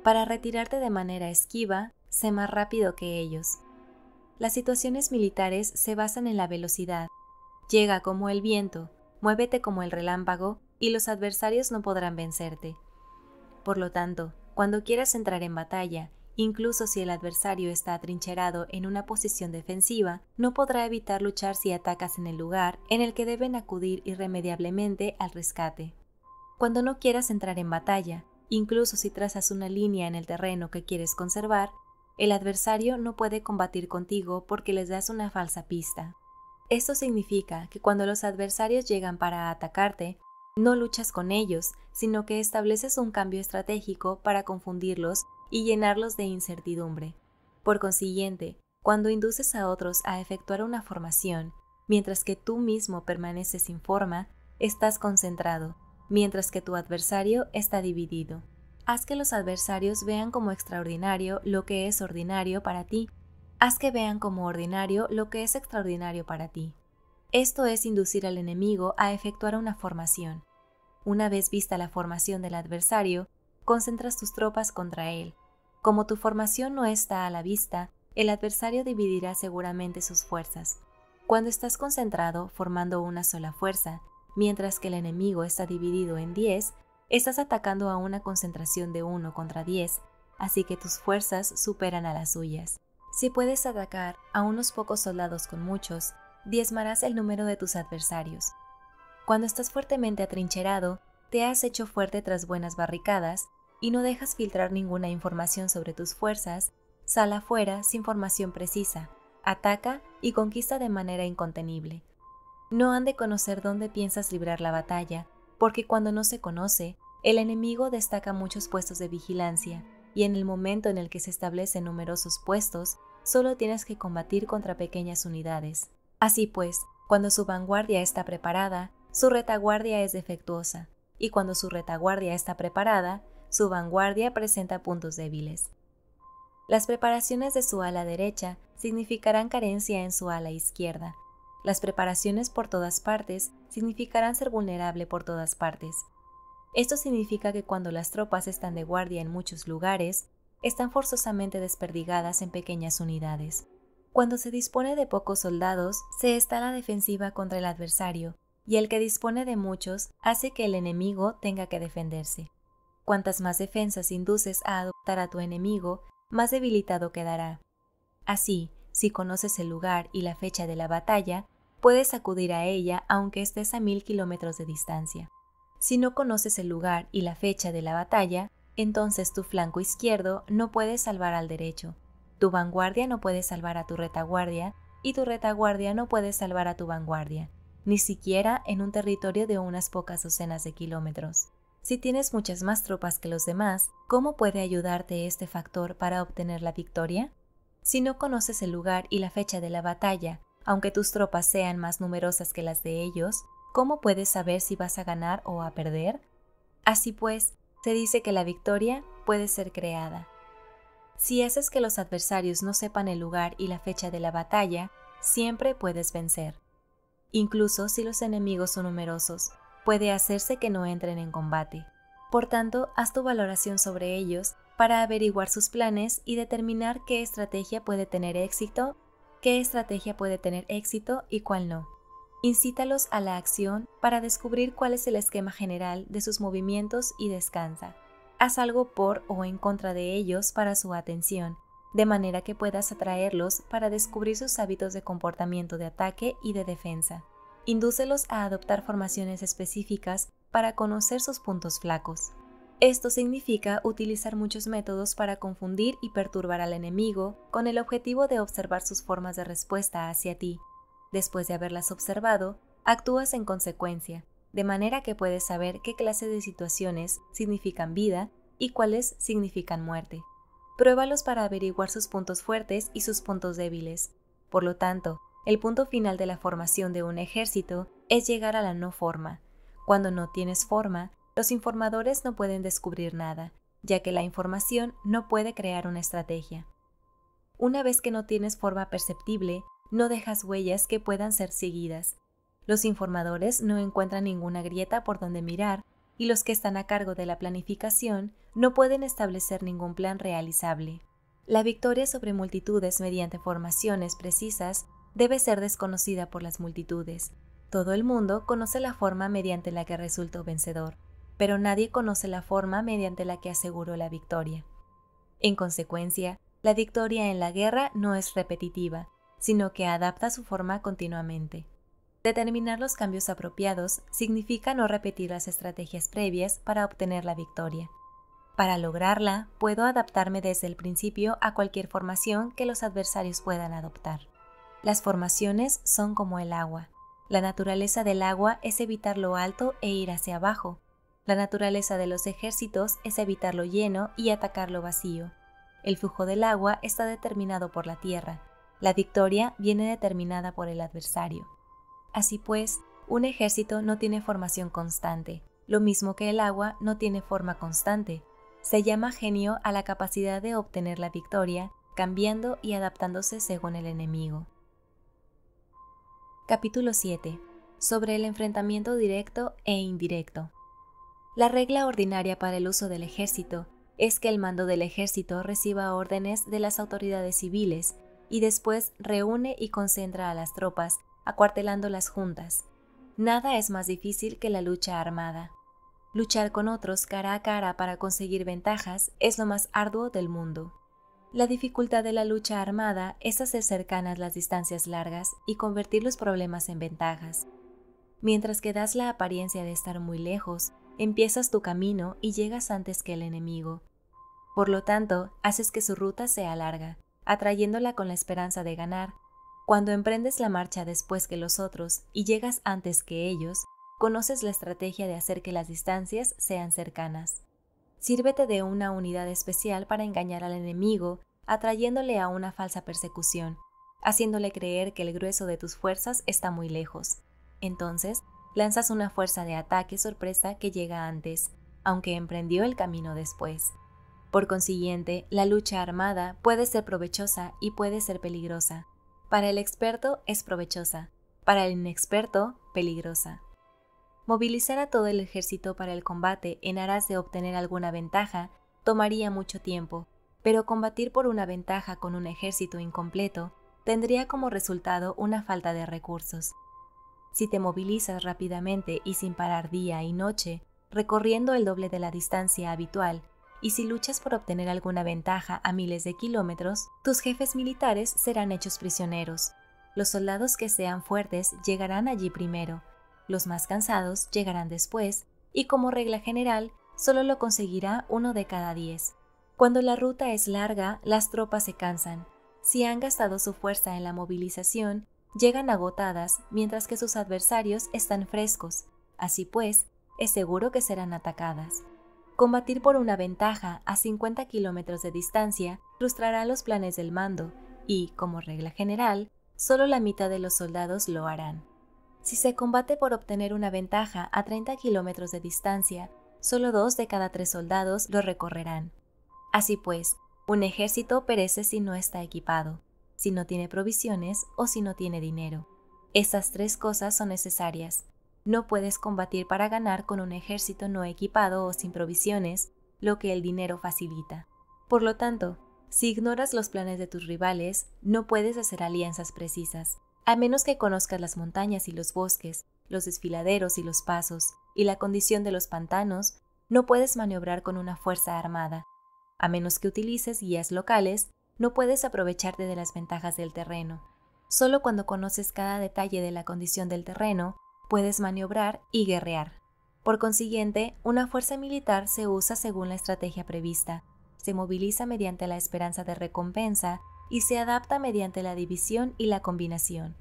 Para retirarte de manera esquiva, sé más rápido que ellos. Las situaciones militares se basan en la velocidad. Llega como el viento, muévete como el relámpago y los adversarios no podrán vencerte. Por lo tanto, cuando quieras entrar en batalla, incluso si el adversario está atrincherado en una posición defensiva, no podrá evitar luchar si atacas en el lugar en el que deben acudir irremediablemente al rescate. Cuando no quieras entrar en batalla, incluso si trazas una línea en el terreno que quieres conservar, el adversario no puede combatir contigo porque les das una falsa pista. Esto significa que cuando los adversarios llegan para atacarte, no luchas con ellos, sino que estableces un cambio estratégico para confundirlos y llenarlos de incertidumbre. Por consiguiente, cuando induces a otros a efectuar una formación, mientras que tú mismo permaneces sin forma, estás concentrado, mientras que tu adversario está dividido. Haz que los adversarios vean como extraordinario lo que es ordinario para ti. Haz que vean como ordinario lo que es extraordinario para ti. Esto es inducir al enemigo a efectuar una formación. Una vez vista la formación del adversario, concentras tus tropas contra él. Como tu formación no está a la vista, el adversario dividirá seguramente sus fuerzas. Cuando estás concentrado formando una sola fuerza, mientras que el enemigo está dividido en 10, estás atacando a una concentración de 1 contra 10, así que tus fuerzas superan a las suyas. Si puedes atacar a unos pocos soldados con muchos, diezmarás el número de tus adversarios. Cuando estás fuertemente atrincherado, te has hecho fuerte tras buenas barricadas y no dejas filtrar ninguna información sobre tus fuerzas, sal afuera sin formación precisa, ataca y conquista de manera incontenible. No han de conocer dónde piensas librar la batalla, porque cuando no se conoce, el enemigo destaca muchos puestos de vigilancia, y en el momento en el que se establecen numerosos puestos, solo tienes que combatir contra pequeñas unidades. Así pues, cuando su vanguardia está preparada, su retaguardia es defectuosa, y cuando su retaguardia está preparada, su vanguardia presenta puntos débiles. Las preparaciones de su ala derecha significarán carencia en su ala izquierda. Las preparaciones por todas partes significarán ser vulnerable por todas partes. Esto significa que cuando las tropas están de guardia en muchos lugares, están forzosamente desperdigadas en pequeñas unidades. Cuando se dispone de pocos soldados, se está a la defensiva contra el adversario, y el que dispone de muchos hace que el enemigo tenga que defenderse. Cuantas más defensas induces a adoptar a tu enemigo, más debilitado quedará. Así, si conoces el lugar y la fecha de la batalla, puedes acudir a ella aunque estés a 1000 kilómetros de distancia. Si no conoces el lugar y la fecha de la batalla, entonces tu flanco izquierdo no puede salvar al derecho, tu vanguardia no puede salvar a tu retaguardia y tu retaguardia no puede salvar a tu vanguardia, ni siquiera en un territorio de unas pocas docenas de kilómetros. Si tienes muchas más tropas que los demás, ¿cómo puede ayudarte este factor para obtener la victoria? Si no conoces el lugar y la fecha de la batalla, aunque tus tropas sean más numerosas que las de ellos, ¿cómo puedes saber si vas a ganar o a perder? Así pues, se dice que la victoria puede ser creada. Si haces que los adversarios no sepan el lugar y la fecha de la batalla, siempre puedes vencer. Incluso si los enemigos son numerosos, puede hacerse que no entren en combate. Por tanto, haz tu valoración sobre ellos para averiguar sus planes y determinar qué estrategia puede tener éxito y cuál no. Incítalos a la acción para descubrir cuál es el esquema general de sus movimientos y descansa. Haz algo por o en contra de ellos para su atención, de manera que puedas atraerlos para descubrir sus hábitos de comportamiento de ataque y de defensa. Indúcelos a adoptar formaciones específicas para conocer sus puntos flacos. Esto significa utilizar muchos métodos para confundir y perturbar al enemigo con el objetivo de observar sus formas de respuesta hacia ti. Después de haberlas observado, actúas en consecuencia, de manera que puedes saber qué clase de situaciones significan vida y cuáles significan muerte. Pruébalos para averiguar sus puntos fuertes y sus puntos débiles. Por lo tanto, el punto final de la formación de un ejército es llegar a la no forma. Cuando no tienes forma, los informadores no pueden descubrir nada, ya que la información no puede crear una estrategia. Una vez que no tienes forma perceptible, no dejas huellas que puedan ser seguidas. Los informadores no encuentran ninguna grieta por donde mirar y los que están a cargo de la planificación no pueden establecer ningún plan realizable. La victoria sobre multitudes mediante formaciones precisas debe ser desconocida por las multitudes. Todo el mundo conoce la forma mediante la que resultó vencedor, pero nadie conoce la forma mediante la que aseguró la victoria. En consecuencia, la victoria en la guerra no es repetitiva, sino que adapta su forma continuamente. Determinar los cambios apropiados significa no repetir las estrategias previas para obtener la victoria. Para lograrla, puedo adaptarme desde el principio a cualquier formación que los adversarios puedan adoptar. Las formaciones son como el agua. La naturaleza del agua es evitar lo alto e ir hacia abajo. La naturaleza de los ejércitos es evitar lo lleno y atacar lo vacío. El flujo del agua está determinado por la tierra. La victoria viene determinada por el adversario. Así pues, un ejército no tiene formación constante, lo mismo que el agua no tiene forma constante. Se llama genio a la capacidad de obtener la victoria, cambiando y adaptándose según el enemigo. Capítulo 7. Sobre el enfrentamiento directo e indirecto. La regla ordinaria para el uso del ejército es que el mando del ejército reciba órdenes de las autoridades civiles y después reúne y concentra a las tropas, acuartelándolas juntas. Nada es más difícil que la lucha armada. Luchar con otros cara a cara para conseguir ventajas es lo más arduo del mundo. La dificultad de la lucha armada es hacer cercanas las distancias largas y convertir los problemas en ventajas. Mientras que das la apariencia de estar muy lejos, empiezas tu camino y llegas antes que el enemigo. Por lo tanto, haces que su ruta sea larga, atrayéndola con la esperanza de ganar. Cuando emprendes la marcha después que los otros y llegas antes que ellos, conoces la estrategia de hacer que las distancias sean cercanas. Sírvete de una unidad especial para engañar al enemigo, atrayéndole a una falsa persecución, haciéndole creer que el grueso de tus fuerzas está muy lejos. Entonces, lanzas una fuerza de ataque sorpresa que llega antes, aunque emprendió el camino después. Por consiguiente, la lucha armada puede ser provechosa y puede ser peligrosa. Para el experto es provechosa, para el inexperto, peligrosa. Movilizar a todo el ejército para el combate en aras de obtener alguna ventaja tomaría mucho tiempo, pero combatir por una ventaja con un ejército incompleto tendría como resultado una falta de recursos. Si te movilizas rápidamente y sin parar día y noche, recorriendo el doble de la distancia habitual, y si luchas por obtener alguna ventaja a miles de kilómetros, tus jefes militares serán hechos prisioneros. Los soldados que sean fuertes llegarán allí primero, los más cansados llegarán después, y como regla general, solo lo conseguirá 1 de cada 10. Cuando la ruta es larga, las tropas se cansan. Si han gastado su fuerza en la movilización, llegan agotadas, mientras que sus adversarios están frescos. Así pues, es seguro que serán atacadas. Combatir por una ventaja a 50 kilómetros de distancia frustrará los planes del mando y, como regla general, solo la mitad de los soldados lo harán. Si se combate por obtener una ventaja a 30 kilómetros de distancia, solo 2 de cada 3 soldados lo recorrerán. Así pues, un ejército perece si no está equipado, si no tiene provisiones o si no tiene dinero. Esas 3 cosas son necesarias. No puedes combatir para ganar con un ejército no equipado o sin provisiones, lo que el dinero facilita. Por lo tanto, si ignoras los planes de tus rivales, no puedes hacer alianzas precisas, a menos que conozcas las montañas y los bosques, los desfiladeros y los pasos, y la condición de los pantanos, no puedes maniobrar con una fuerza armada. A menos que utilices guías locales, no puedes aprovecharte de las ventajas del terreno. Solo cuando conoces cada detalle de la condición del terreno, puedes maniobrar y guerrear. Por consiguiente, una fuerza militar se usa según la estrategia prevista, se moviliza mediante la esperanza de recompensa y se adapta mediante la división y la combinación.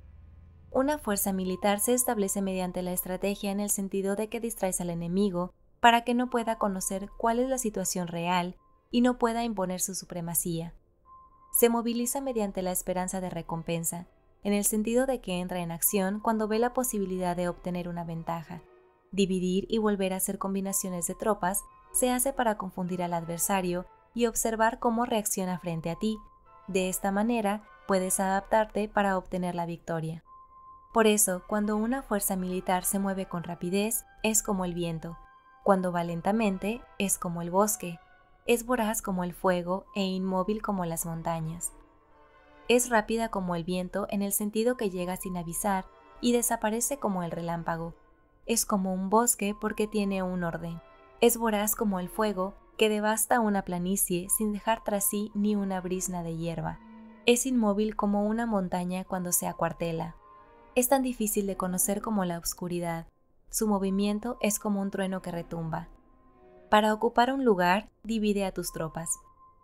Una fuerza militar se establece mediante la estrategia en el sentido de que distraes al enemigo para que no pueda conocer cuál es la situación real y no pueda imponer su supremacía. Se moviliza mediante la esperanza de recompensa, en el sentido de que entra en acción cuando ve la posibilidad de obtener una ventaja. Dividir y volver a hacer combinaciones de tropas se hace para confundir al adversario y observar cómo reacciona frente a ti. De esta manera, puedes adaptarte para obtener la victoria. Por eso, cuando una fuerza militar se mueve con rapidez, es como el viento. Cuando va lentamente, es como el bosque. Es voraz como el fuego e inmóvil como las montañas. Es rápida como el viento en el sentido que llega sin avisar y desaparece como el relámpago. Es como un bosque porque tiene un orden. Es voraz como el fuego que devasta una planicie sin dejar tras sí ni una brizna de hierba. Es inmóvil como una montaña cuando se acuartela. Es tan difícil de conocer como la oscuridad. Su movimiento es como un trueno que retumba. Para ocupar un lugar, divide a tus tropas.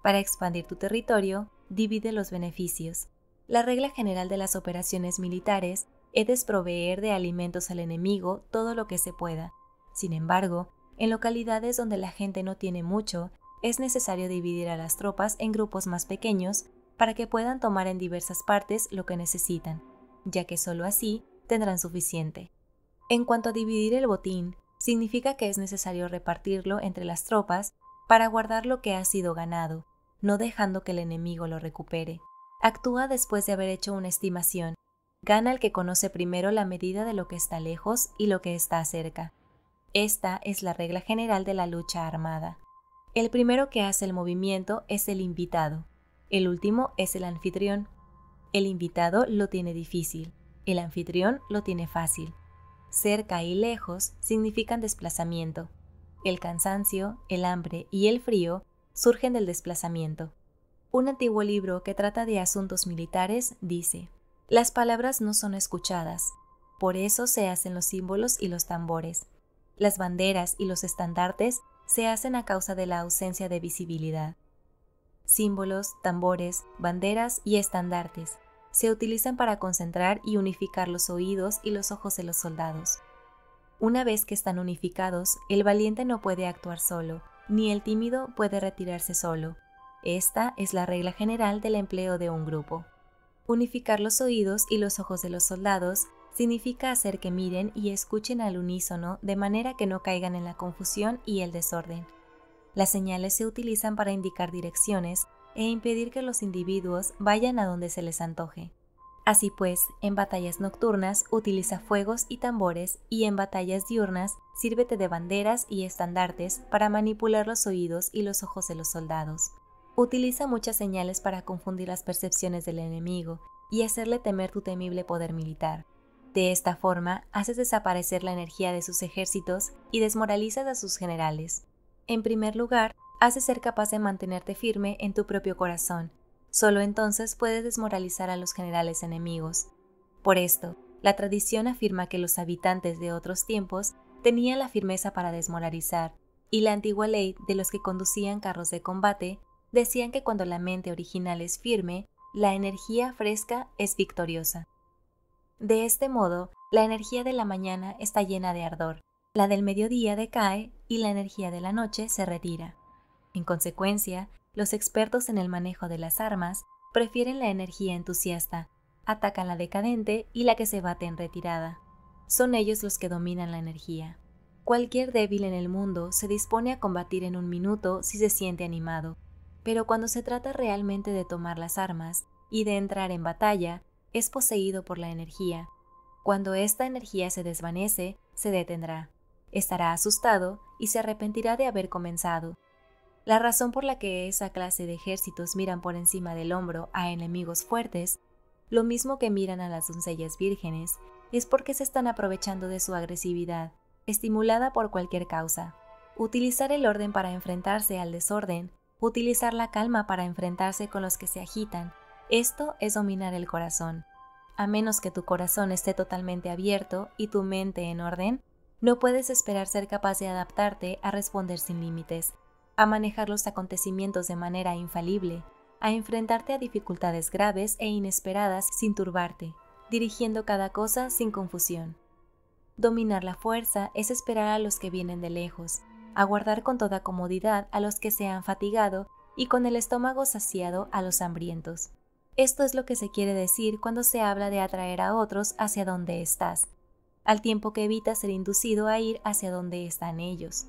Para expandir tu territorio, divide los beneficios. La regla general de las operaciones militares es desproveer de alimentos al enemigo todo lo que se pueda. Sin embargo, en localidades donde la gente no tiene mucho, es necesario dividir a las tropas en grupos más pequeños para que puedan tomar en diversas partes lo que necesitan, ya que solo así tendrán suficiente. En cuanto a dividir el botín, significa que es necesario repartirlo entre las tropas para guardar lo que ha sido ganado, no dejando que el enemigo lo recupere. Actúa después de haber hecho una estimación. Gana el que conoce primero la medida de lo que está lejos y lo que está cerca. Esta es la regla general de la lucha armada. El primero que hace el movimiento es el invitado. El último es el anfitrión. El invitado lo tiene difícil. El anfitrión lo tiene fácil. Cerca y lejos significan desplazamiento. El cansancio, el hambre y el frío surgen del desplazamiento. Un antiguo libro que trata de asuntos militares dice: las palabras no son escuchadas, por eso se hacen los símbolos y los tambores. Las banderas y los estandartes se hacen a causa de la ausencia de visibilidad. Símbolos, tambores, banderas y estandartes se utilizan para concentrar y unificar los oídos y los ojos de los soldados. Una vez que están unificados, el valiente no puede actuar solo, ni el tímido puede retirarse solo. Esta es la regla general del empleo de un grupo. Unificar los oídos y los ojos de los soldados significa hacer que miren y escuchen al unísono de manera que no caigan en la confusión y el desorden. Las señales se utilizan para indicar direcciones e impedir que los individuos vayan a donde se les antoje. Así pues, en batallas nocturnas utiliza fuegos y tambores y en batallas diurnas sírvete de banderas y estandartes para manipular los oídos y los ojos de los soldados. Utiliza muchas señales para confundir las percepciones del enemigo y hacerle temer tu temible poder militar. De esta forma, haces desaparecer la energía de sus ejércitos y desmoralizas a sus generales. En primer lugar, haces ser capaz de mantenerte firme en tu propio corazón. Solo entonces puedes desmoralizar a los generales enemigos. Por esto, la tradición afirma que los habitantes de otros tiempos tenían la firmeza para desmoralizar, y la antigua ley de los que conducían carros de combate decían que cuando la mente original es firme, la energía fresca es victoriosa. De este modo, la energía de la mañana está llena de ardor, la del mediodía decae y la energía de la noche se retira. En consecuencia, los expertos en el manejo de las armas prefieren la energía entusiasta, atacan la decadente y la que se bate en retirada. Son ellos los que dominan la energía. Cualquier débil en el mundo se dispone a combatir en un minuto si se siente animado, pero cuando se trata realmente de tomar las armas y de entrar en batalla, es poseído por la energía. Cuando esta energía se desvanece, se detendrá. Estará asustado y se arrepentirá de haber comenzado. La razón por la que esa clase de ejércitos miran por encima del hombro a enemigos fuertes, lo mismo que miran a las doncellas vírgenes, es porque se están aprovechando de su agresividad, estimulada por cualquier causa. Utilizar el orden para enfrentarse al desorden, utilizar la calma para enfrentarse con los que se agitan, esto es dominar el corazón. A menos que tu corazón esté totalmente abierto y tu mente en orden, no puedes esperar ser capaz de adaptarte a responder sin límites, a manejar los acontecimientos de manera infalible, a enfrentarte a dificultades graves e inesperadas sin turbarte, dirigiendo cada cosa sin confusión. Dominar la fuerza es esperar a los que vienen de lejos, aguardar con toda comodidad a los que se han fatigado y con el estómago saciado a los hambrientos. Esto es lo que se quiere decir cuando se habla de atraer a otros hacia donde estás, al tiempo que evitas ser inducido a ir hacia donde están ellos.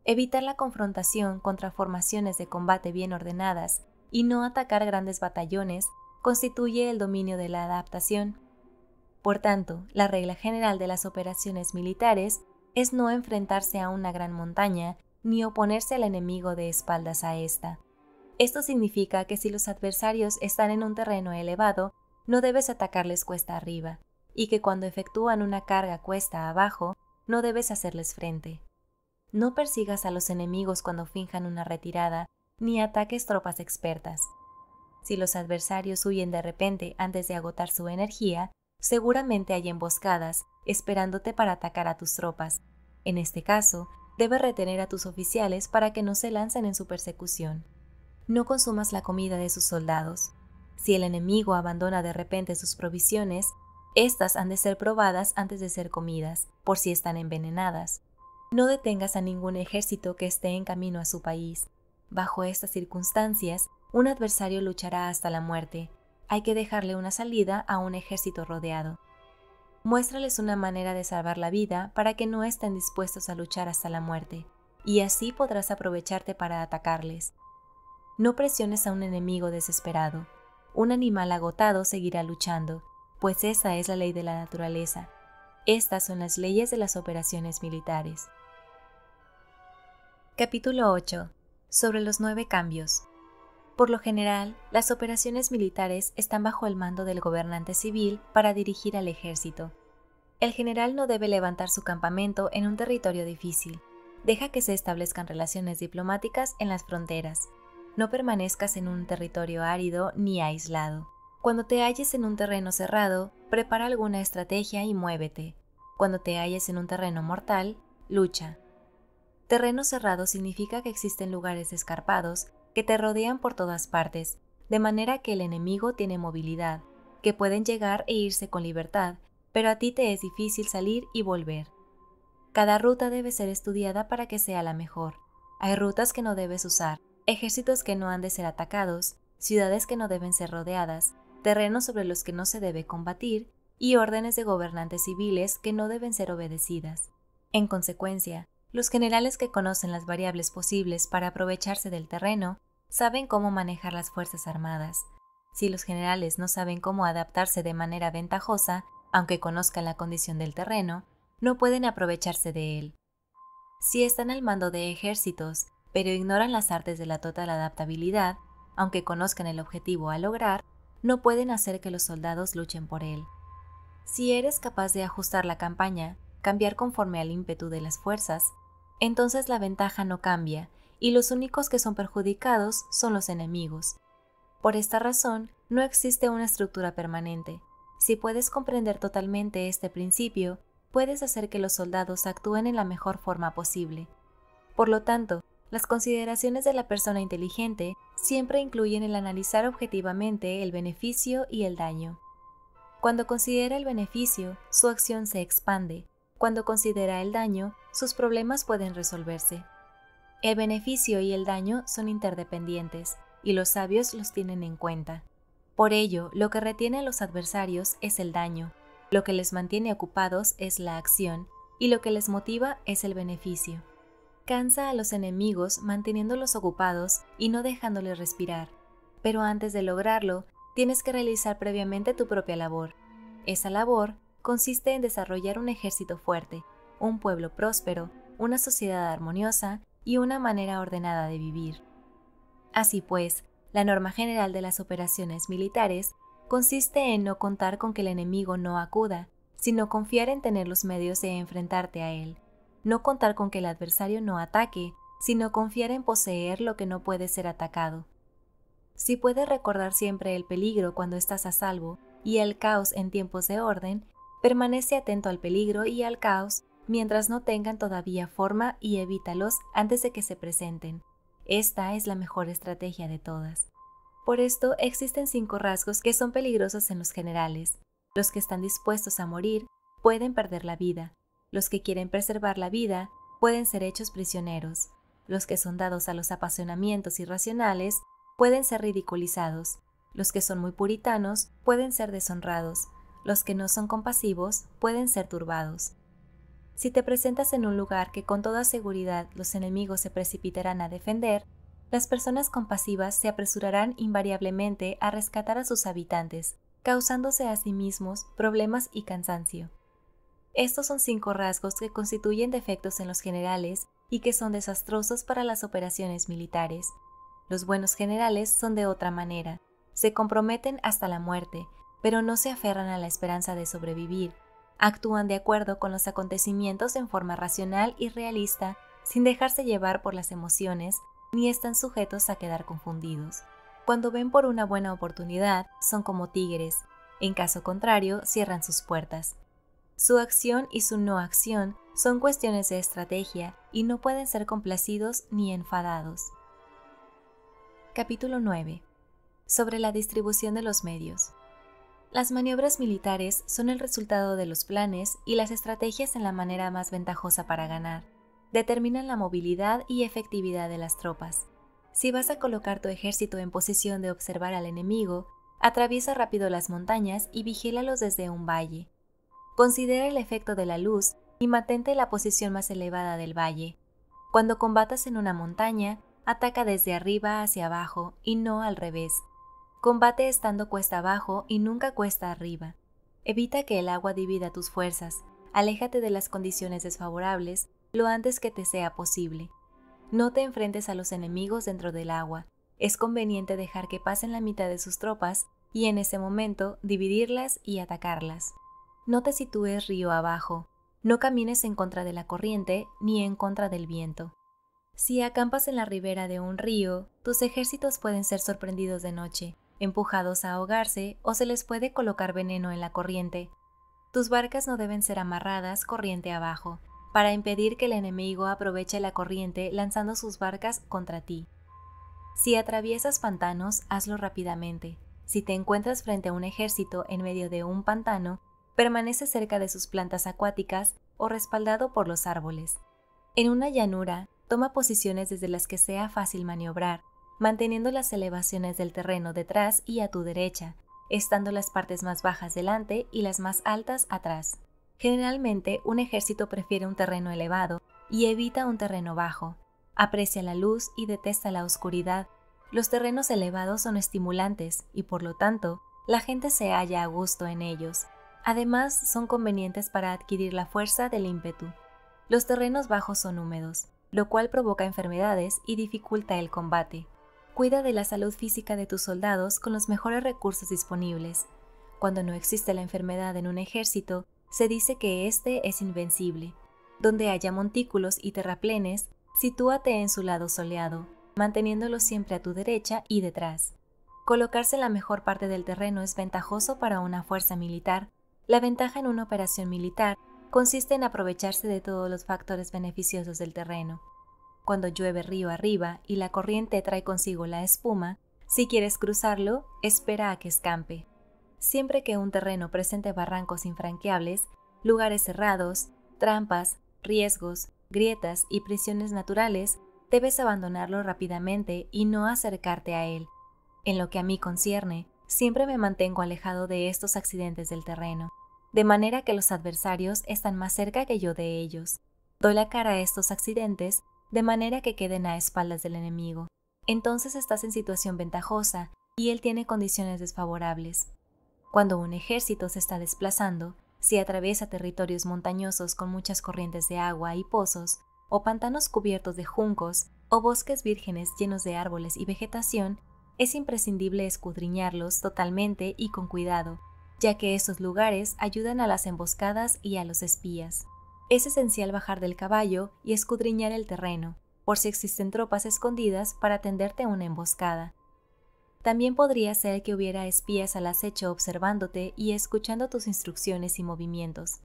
Evitar la confrontación contra formaciones de combate bien ordenadas y no atacar grandes batallones constituye el dominio de la adaptación. Por tanto, la regla general de las operaciones militares es no enfrentarse a una gran montaña ni oponerse al enemigo de espaldas a ésta. Esto significa que si los adversarios están en un terreno elevado, no debes atacarles cuesta arriba, y que cuando efectúan una carga cuesta abajo, no debes hacerles frente. No persigas a los enemigos cuando finjan una retirada, ni ataques tropas expertas. Si los adversarios huyen de repente antes de agotar su energía, seguramente hay emboscadas esperándote para atacar a tus tropas. En este caso, debes retener a tus oficiales para que no se lancen en su persecución. No consumas la comida de sus soldados. Si el enemigo abandona de repente sus provisiones, estas han de ser probadas antes de ser comidas, por si están envenenadas. No detengas a ningún ejército que esté en camino a su país. Bajo estas circunstancias, un adversario luchará hasta la muerte. Hay que dejarle una salida a un ejército rodeado. Muéstrales una manera de salvar la vida para que no estén dispuestos a luchar hasta la muerte, y así podrás aprovecharte para atacarles. No presiones a un enemigo desesperado. Un animal agotado seguirá luchando, pues esa es la ley de la naturaleza. Estas son las leyes de las operaciones militares. Capítulo 8. Sobre los 9 cambios. Por lo general, las operaciones militares están bajo el mando del gobernante civil para dirigir al ejército. El general no debe levantar su campamento en un territorio difícil. Deja que se establezcan relaciones diplomáticas en las fronteras. No permanezcas en un territorio árido ni aislado. Cuando te halles en un terreno cerrado, prepara alguna estrategia y muévete. Cuando te halles en un terreno mortal, lucha. Terreno cerrado significa que existen lugares escarpados que te rodean por todas partes, de manera que el enemigo tiene movilidad, que pueden llegar e irse con libertad, pero a ti te es difícil salir y volver. Cada ruta debe ser estudiada para que sea la mejor. Hay rutas que no debes usar, ejércitos que no han de ser atacados, ciudades que no deben ser rodeadas, terrenos sobre los que no se debe combatir y órdenes de gobernantes civiles que no deben ser obedecidas. En consecuencia, los generales que conocen las variables posibles para aprovecharse del terreno saben cómo manejar las fuerzas armadas. Si los generales no saben cómo adaptarse de manera ventajosa, aunque conozcan la condición del terreno, no pueden aprovecharse de él. Si están al mando de ejércitos, pero ignoran las artes de la total adaptabilidad, aunque conozcan el objetivo a lograr, no pueden hacer que los soldados luchen por él. Si eres capaz de ajustar la campaña, cambiar conforme al ímpetu de las fuerzas, entonces la ventaja no cambia y los únicos que son perjudicados son los enemigos. Por esta razón, no existe una estructura permanente. Si puedes comprender totalmente este principio, puedes hacer que los soldados actúen en la mejor forma posible. Por lo tanto, las consideraciones de la persona inteligente siempre incluyen el analizar objetivamente el beneficio y el daño. Cuando considera el beneficio, su acción se expande. Cuando considera el daño, sus problemas pueden resolverse. El beneficio y el daño son interdependientes, y los sabios los tienen en cuenta. Por ello, lo que retiene a los adversarios es el daño, lo que les mantiene ocupados es la acción, y lo que les motiva es el beneficio. Cansa a los enemigos manteniéndolos ocupados y no dejándoles respirar, pero antes de lograrlo, tienes que realizar previamente tu propia labor. Esa labor consiste en desarrollar un ejército fuerte, un pueblo próspero, una sociedad armoniosa y una manera ordenada de vivir. Así pues, la norma general de las operaciones militares consiste en no contar con que el enemigo no acuda, sino confiar en tener los medios de enfrentarte a él. No contar con que el adversario no ataque, sino confiar en poseer lo que no puede ser atacado. Si puedes recordar siempre el peligro cuando estás a salvo y el caos en tiempos de orden, permanece atento al peligro y al caos mientras no tengan todavía forma y evítalos antes de que se presenten. Esta es la mejor estrategia de todas. Por esto existen 5 rasgos que son peligrosos en los generales. Los que están dispuestos a morir pueden perder la vida. Los que quieren preservar la vida pueden ser hechos prisioneros. Los que son dados a los apasionamientos irracionales pueden ser ridiculizados. Los que son muy puritanos pueden ser deshonrados. Los que no son compasivos pueden ser turbados. Si te presentas en un lugar que con toda seguridad los enemigos se precipitarán a defender, las personas compasivas se apresurarán invariablemente a rescatar a sus habitantes, causándose a sí mismos problemas y cansancio. Estos son 5 rasgos que constituyen defectos en los generales y que son desastrosos para las operaciones militares. Los buenos generales son de otra manera, se comprometen hasta la muerte, pero no se aferran a la esperanza de sobrevivir. Actúan de acuerdo con los acontecimientos en forma racional y realista, sin dejarse llevar por las emociones, ni están sujetos a quedar confundidos. Cuando ven por una buena oportunidad, son como tigres, en caso contrario, cierran sus puertas. Su acción y su no acción son cuestiones de estrategia y no pueden ser complacidos ni enfadados. Capítulo 9. Sobre la distribución de los medios. Las maniobras militares son el resultado de los planes y las estrategias en la manera más ventajosa para ganar. Determinan la movilidad y efectividad de las tropas. Si vas a colocar tu ejército en posición de observar al enemigo, atraviesa rápido las montañas y vigílalos desde un valle. Considera el efecto de la luz y mantente en la posición más elevada del valle. Cuando combatas en una montaña, ataca desde arriba hacia abajo y no al revés. Combate estando cuesta abajo y nunca cuesta arriba. Evita que el agua divida tus fuerzas. Aléjate de las condiciones desfavorables lo antes que te sea posible. No te enfrentes a los enemigos dentro del agua. Es conveniente dejar que pasen la mitad de sus tropas y en ese momento dividirlas y atacarlas. No te sitúes río abajo. No camines en contra de la corriente ni en contra del viento. Si acampas en la ribera de un río, tus ejércitos pueden ser sorprendidos de noche, empujados a ahogarse o se les puede colocar veneno en la corriente. Tus barcas no deben ser amarradas corriente abajo, para impedir que el enemigo aproveche la corriente lanzando sus barcas contra ti. Si atraviesas pantanos, hazlo rápidamente. Si te encuentras frente a un ejército en medio de un pantano, permanece cerca de sus plantas acuáticas o respaldado por los árboles. En una llanura, toma posiciones desde las que sea fácil maniobrar, manteniendo las elevaciones del terreno detrás y a tu derecha, estando las partes más bajas delante y las más altas atrás. Generalmente, un ejército prefiere un terreno elevado y evita un terreno bajo. Aprecia la luz y detesta la oscuridad. Los terrenos elevados son estimulantes y, por lo tanto, la gente se halla a gusto en ellos. Además, son convenientes para adquirir la fuerza del ímpetu. Los terrenos bajos son húmedos, lo cual provoca enfermedades y dificulta el combate. Cuida de la salud física de tus soldados con los mejores recursos disponibles. Cuando no existe la enfermedad en un ejército, se dice que éste es invencible. Donde haya montículos y terraplenes, sitúate en su lado soleado, manteniéndolo siempre a tu derecha y detrás. Colocarse en la mejor parte del terreno es ventajoso para una fuerza militar. La ventaja en una operación militar consiste en aprovecharse de todos los factores beneficiosos del terreno. Cuando llueve río arriba y la corriente trae consigo la espuma, si quieres cruzarlo, espera a que escampe. Siempre que un terreno presente barrancos infranqueables, lugares cerrados, trampas, riesgos, grietas y prisiones naturales, debes abandonarlo rápidamente y no acercarte a él. En lo que a mí concierne, siempre me mantengo alejado de estos accidentes del terreno, de manera que los adversarios están más cerca que yo de ellos. Doy la cara a estos accidentes de manera que queden a espaldas del enemigo. Entonces estás en situación ventajosa y él tiene condiciones desfavorables. Cuando un ejército se está desplazando, si atraviesa territorios montañosos con muchas corrientes de agua y pozos, o pantanos cubiertos de juncos, o bosques vírgenes llenos de árboles y vegetación, es imprescindible escudriñarlos totalmente y con cuidado, ya que estos lugares ayudan a las emboscadas y a los espías. Es esencial bajar del caballo y escudriñar el terreno, por si existen tropas escondidas para tenderte una emboscada. También podría ser que hubiera espías al acecho observándote y escuchando tus instrucciones y movimientos.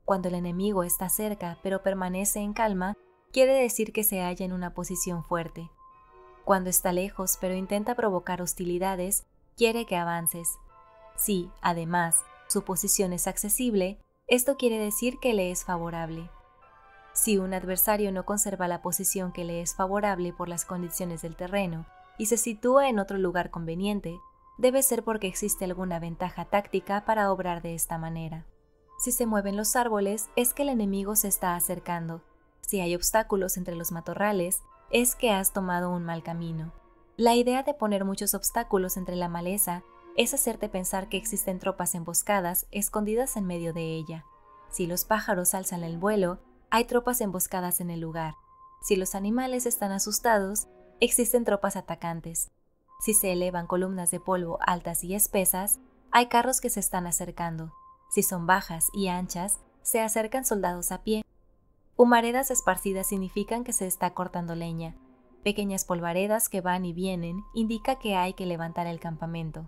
Cuando el enemigo está cerca pero permanece en calma, quiere decir que se halla en una posición fuerte. Cuando está lejos pero intenta provocar hostilidades, quiere que avances. Si, además, su posición es accesible, esto quiere decir que le es favorable. Si un adversario no conserva la posición que le es favorable por las condiciones del terreno y se sitúa en otro lugar conveniente, debe ser porque existe alguna ventaja táctica para obrar de esta manera. Si se mueven los árboles, es que el enemigo se está acercando. Si hay obstáculos entre los matorrales, es que has tomado un mal camino. La idea de poner muchos obstáculos entre la maleza es hacerte pensar que existen tropas emboscadas escondidas en medio de ella. Si los pájaros alzan el vuelo, hay tropas emboscadas en el lugar. Si los animales están asustados, existen tropas atacantes. Si se elevan columnas de polvo altas y espesas, hay carros que se están acercando. Si son bajas y anchas, se acercan soldados a pie. Humaredas esparcidas significan que se está cortando leña. Pequeñas polvaredas que van y vienen indica que hay que levantar el campamento.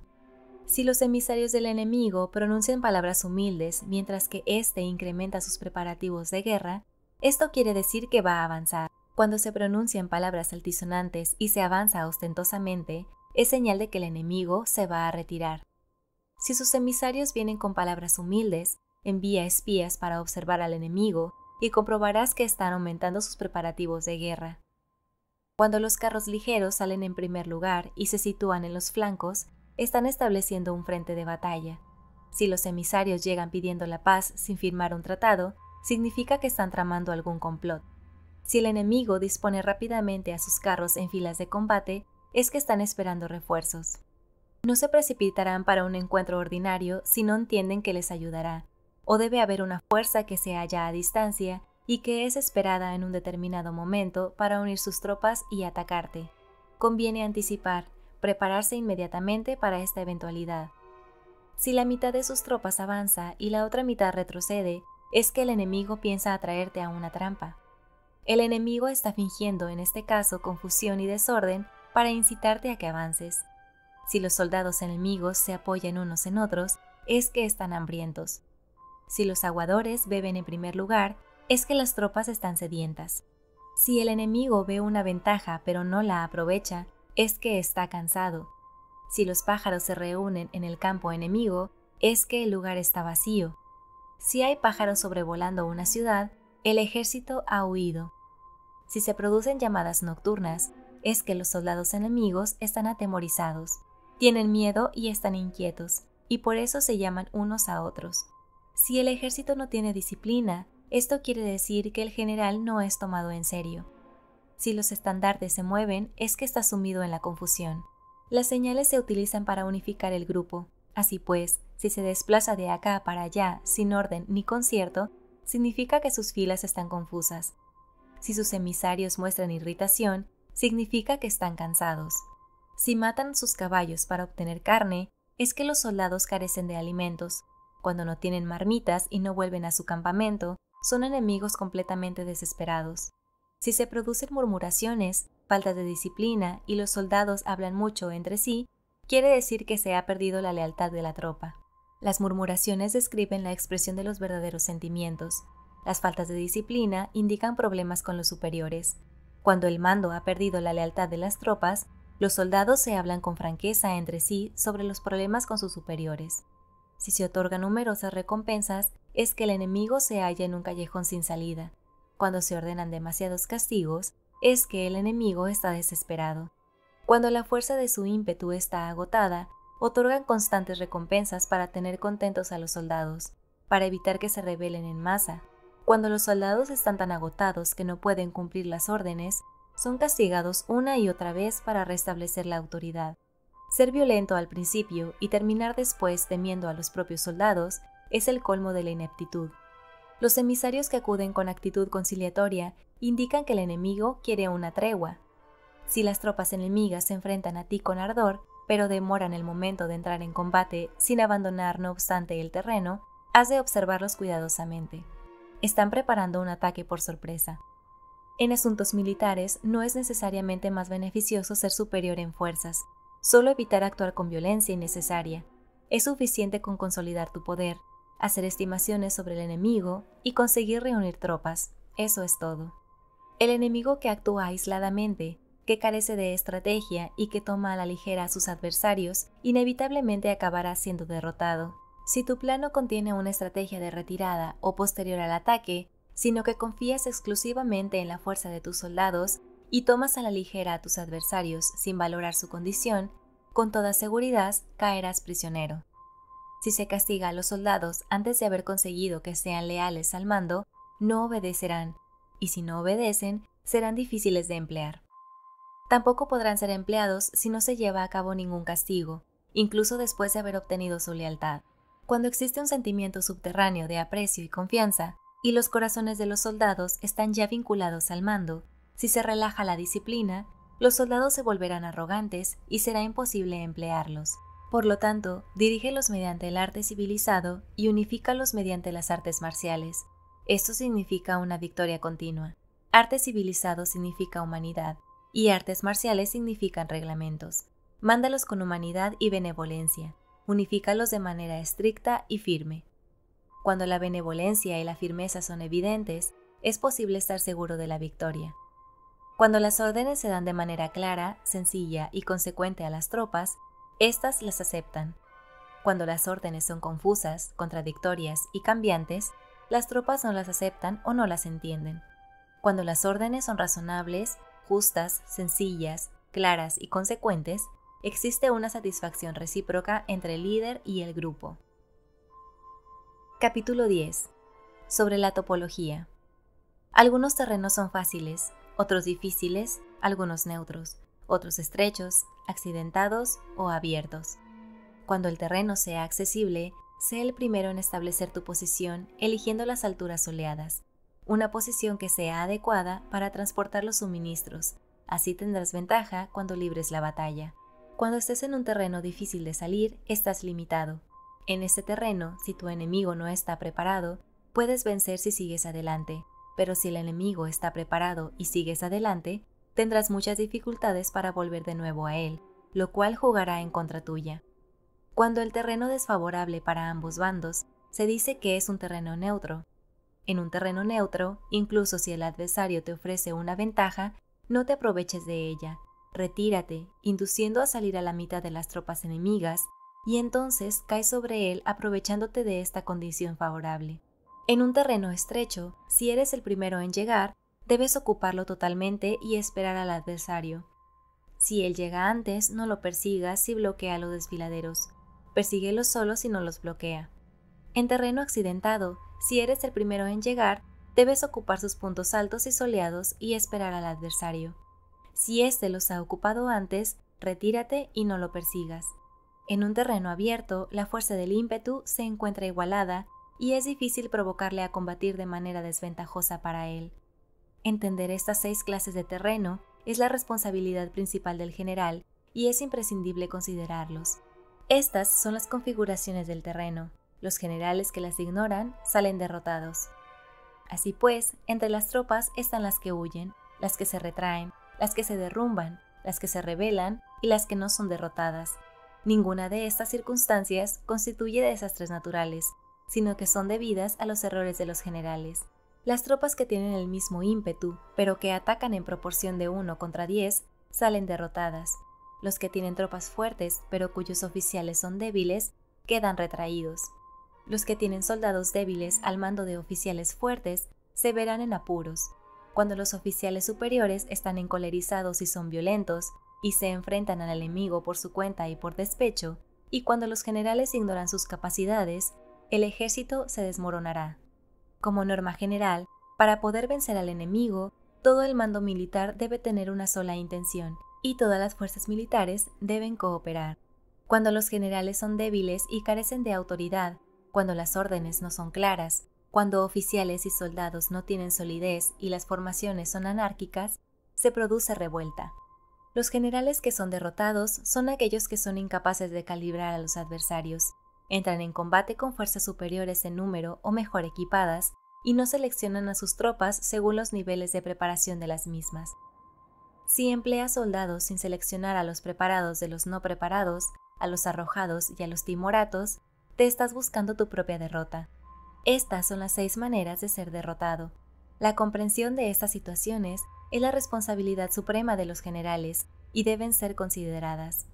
Si los emisarios del enemigo pronuncian palabras humildes mientras que éste incrementa sus preparativos de guerra, esto quiere decir que va a avanzar. Cuando se pronuncian palabras altisonantes y se avanza ostentosamente, es señal de que el enemigo se va a retirar. Si sus emisarios vienen con palabras humildes, envía espías para observar al enemigo y comprobarás que están aumentando sus preparativos de guerra. Cuando los carros ligeros salen en primer lugar y se sitúan en los flancos, están estableciendo un frente de batalla. Si los emisarios llegan pidiendo la paz sin firmar un tratado, significa que están tramando algún complot. Si el enemigo dispone rápidamente a sus carros en filas de combate, es que están esperando refuerzos. No se precipitarán para un encuentro ordinario si no entienden que les ayudará, o debe haber una fuerza que se halla a distancia y que es esperada en un determinado momento para unir sus tropas y atacarte. Conviene anticipar, prepararse inmediatamente para esta eventualidad. Si la mitad de sus tropas avanza y la otra mitad retrocede, es que el enemigo piensa atraerte a una trampa. El enemigo está fingiendo en este caso confusión y desorden para incitarte a que avances. Si los soldados enemigos se apoyan unos en otros, es que están hambrientos. Si los aguadores beben en primer lugar, es que las tropas están sedientas. Si el enemigo ve una ventaja pero no la aprovecha, es que está cansado. Si los pájaros se reúnen en el campo enemigo, es que el lugar está vacío. Si hay pájaros sobrevolando una ciudad, el ejército ha huido. Si se producen llamadas nocturnas, es que los soldados enemigos están atemorizados, tienen miedo y están inquietos, y por eso se llaman unos a otros. Si el ejército no tiene disciplina, esto quiere decir que el general no es tomado en serio. Si los estandartes se mueven, es que está sumido en la confusión. Las señales se utilizan para unificar el grupo. Así pues, si se desplaza de acá para allá sin orden ni concierto, significa que sus filas están confusas. Si sus emisarios muestran irritación, significa que están cansados. Si matan sus caballos para obtener carne, es que los soldados carecen de alimentos. Cuando no tienen marmitas y no vuelven a su campamento, son enemigos completamente desesperados. Si se producen murmuraciones, falta de disciplina y los soldados hablan mucho entre sí, quiere decir que se ha perdido la lealtad de la tropa. Las murmuraciones describen la expresión de los verdaderos sentimientos. Las faltas de disciplina indican problemas con los superiores. Cuando el mando ha perdido la lealtad de las tropas, los soldados se hablan con franqueza entre sí sobre los problemas con sus superiores. Si se otorgan numerosas recompensas, es que el enemigo se halla en un callejón sin salida. Cuando se ordenan demasiados castigos, es que el enemigo está desesperado. Cuando la fuerza de su ímpetu está agotada, otorgan constantes recompensas para tener contentos a los soldados, para evitar que se rebelen en masa. Cuando los soldados están tan agotados que no pueden cumplir las órdenes, son castigados una y otra vez para restablecer la autoridad. Ser violento al principio y terminar después temiendo a los propios soldados es el colmo de la ineptitud. Los emisarios que acuden con actitud conciliatoria indican que el enemigo quiere una tregua. Si las tropas enemigas se enfrentan a ti con ardor, pero demoran el momento de entrar en combate sin abandonar no obstante el terreno, has de observarlos cuidadosamente. Están preparando un ataque por sorpresa. En asuntos militares no es necesariamente más beneficioso ser superior en fuerzas, solo evitar actuar con violencia innecesaria. Es suficiente con consolidar tu poder, hacer estimaciones sobre el enemigo y conseguir reunir tropas. Eso es todo. El enemigo que actúa aisladamente, que carece de estrategia y que toma a la ligera a sus adversarios, inevitablemente acabará siendo derrotado. Si tu plano contiene una estrategia de retirada o posterior al ataque, sino que confías exclusivamente en la fuerza de tus soldados y tomas a la ligera a tus adversarios sin valorar su condición, con toda seguridad caerás prisionero. Si se castiga a los soldados antes de haber conseguido que sean leales al mando, no obedecerán, y si no obedecen, serán difíciles de emplear. Tampoco podrán ser empleados si no se lleva a cabo ningún castigo, incluso después de haber obtenido su lealtad. Cuando existe un sentimiento subterráneo de aprecio y confianza, y los corazones de los soldados están ya vinculados al mando, si se relaja la disciplina, los soldados se volverán arrogantes y será imposible emplearlos. Por lo tanto, dirígelos mediante el arte civilizado y unifícalos mediante las artes marciales. Esto significa una victoria continua. Arte civilizado significa humanidad, y artes marciales significan reglamentos. Mándalos con humanidad y benevolencia. Unifícalos de manera estricta y firme. Cuando la benevolencia y la firmeza son evidentes, es posible estar seguro de la victoria. Cuando las órdenes se dan de manera clara, sencilla y consecuente a las tropas, éstas las aceptan. Cuando las órdenes son confusas, contradictorias y cambiantes, las tropas no las aceptan o no las entienden. Cuando las órdenes son razonables, justas, sencillas, claras y consecuentes, existe una satisfacción recíproca entre el líder y el grupo. Capítulo 10. Sobre la topología. Algunos terrenos son fáciles, otros difíciles, algunos neutros, otros estrechos, accidentados o abiertos. Cuando el terreno sea accesible, sé el primero en establecer tu posición eligiendo las alturas soleadas, una posición que sea adecuada para transportar los suministros. Así tendrás ventaja cuando libres la batalla. Cuando estés en un terreno difícil de salir, estás limitado. En este terreno, si tu enemigo no está preparado, puedes vencer si sigues adelante, pero si el enemigo está preparado y sigues adelante, tendrás muchas dificultades para volver de nuevo a él, lo cual jugará en contra tuya. Cuando el terreno es desfavorable para ambos bandos, se dice que es un terreno neutro. En un terreno neutro, incluso si el adversario te ofrece una ventaja, no te aproveches de ella. Retírate, induciendo a salir a la mitad de las tropas enemigas, y entonces cae sobre él aprovechándote de esta condición favorable. En un terreno estrecho, si eres el primero en llegar, debes ocuparlo totalmente y esperar al adversario. Si él llega antes, no lo persigas y bloquea a los desfiladeros. Persíguelos solo si no los bloquea. En terreno accidentado, si eres el primero en llegar, debes ocupar sus puntos altos y soleados y esperar al adversario. Si éste los ha ocupado antes, retírate y no lo persigas. En un terreno abierto, la fuerza del ímpetu se encuentra igualada y es difícil provocarle a combatir de manera desventajosa para él. Entender estas 6 clases de terreno es la responsabilidad principal del general y es imprescindible considerarlos. Estas son las configuraciones del terreno. Los generales que las ignoran salen derrotados. Así pues, entre las tropas están las que huyen, las que se retraen, las que se derrumban, las que se rebelan y las que no son derrotadas. Ninguna de estas circunstancias constituye desastres naturales, sino que son debidas a los errores de los generales. Las tropas que tienen el mismo ímpetu, pero que atacan en proporción de 1 contra 10, salen derrotadas. Los que tienen tropas fuertes, pero cuyos oficiales son débiles, quedan retraídos. Los que tienen soldados débiles al mando de oficiales fuertes se verán en apuros. Cuando los oficiales superiores están encolerizados y son violentos, y se enfrentan al enemigo por su cuenta y por despecho, y cuando los generales ignoran sus capacidades, el ejército se desmoronará. Como norma general, para poder vencer al enemigo, todo el mando militar debe tener una sola intención, y todas las fuerzas militares deben cooperar. Cuando los generales son débiles y carecen de autoridad, cuando las órdenes no son claras, cuando oficiales y soldados no tienen solidez y las formaciones son anárquicas, se produce revuelta. Los generales que son derrotados son aquellos que son incapaces de calibrar a los adversarios, entran en combate con fuerzas superiores en número o mejor equipadas y no seleccionan a sus tropas según los niveles de preparación de las mismas. Si empleas soldados sin seleccionar a los preparados de los no preparados, a los arrojados y a los timoratos, te estás buscando tu propia derrota. Estas son las 6 maneras de ser derrotado. La comprensión de estas situaciones es la responsabilidad suprema de los generales y deben ser consideradas.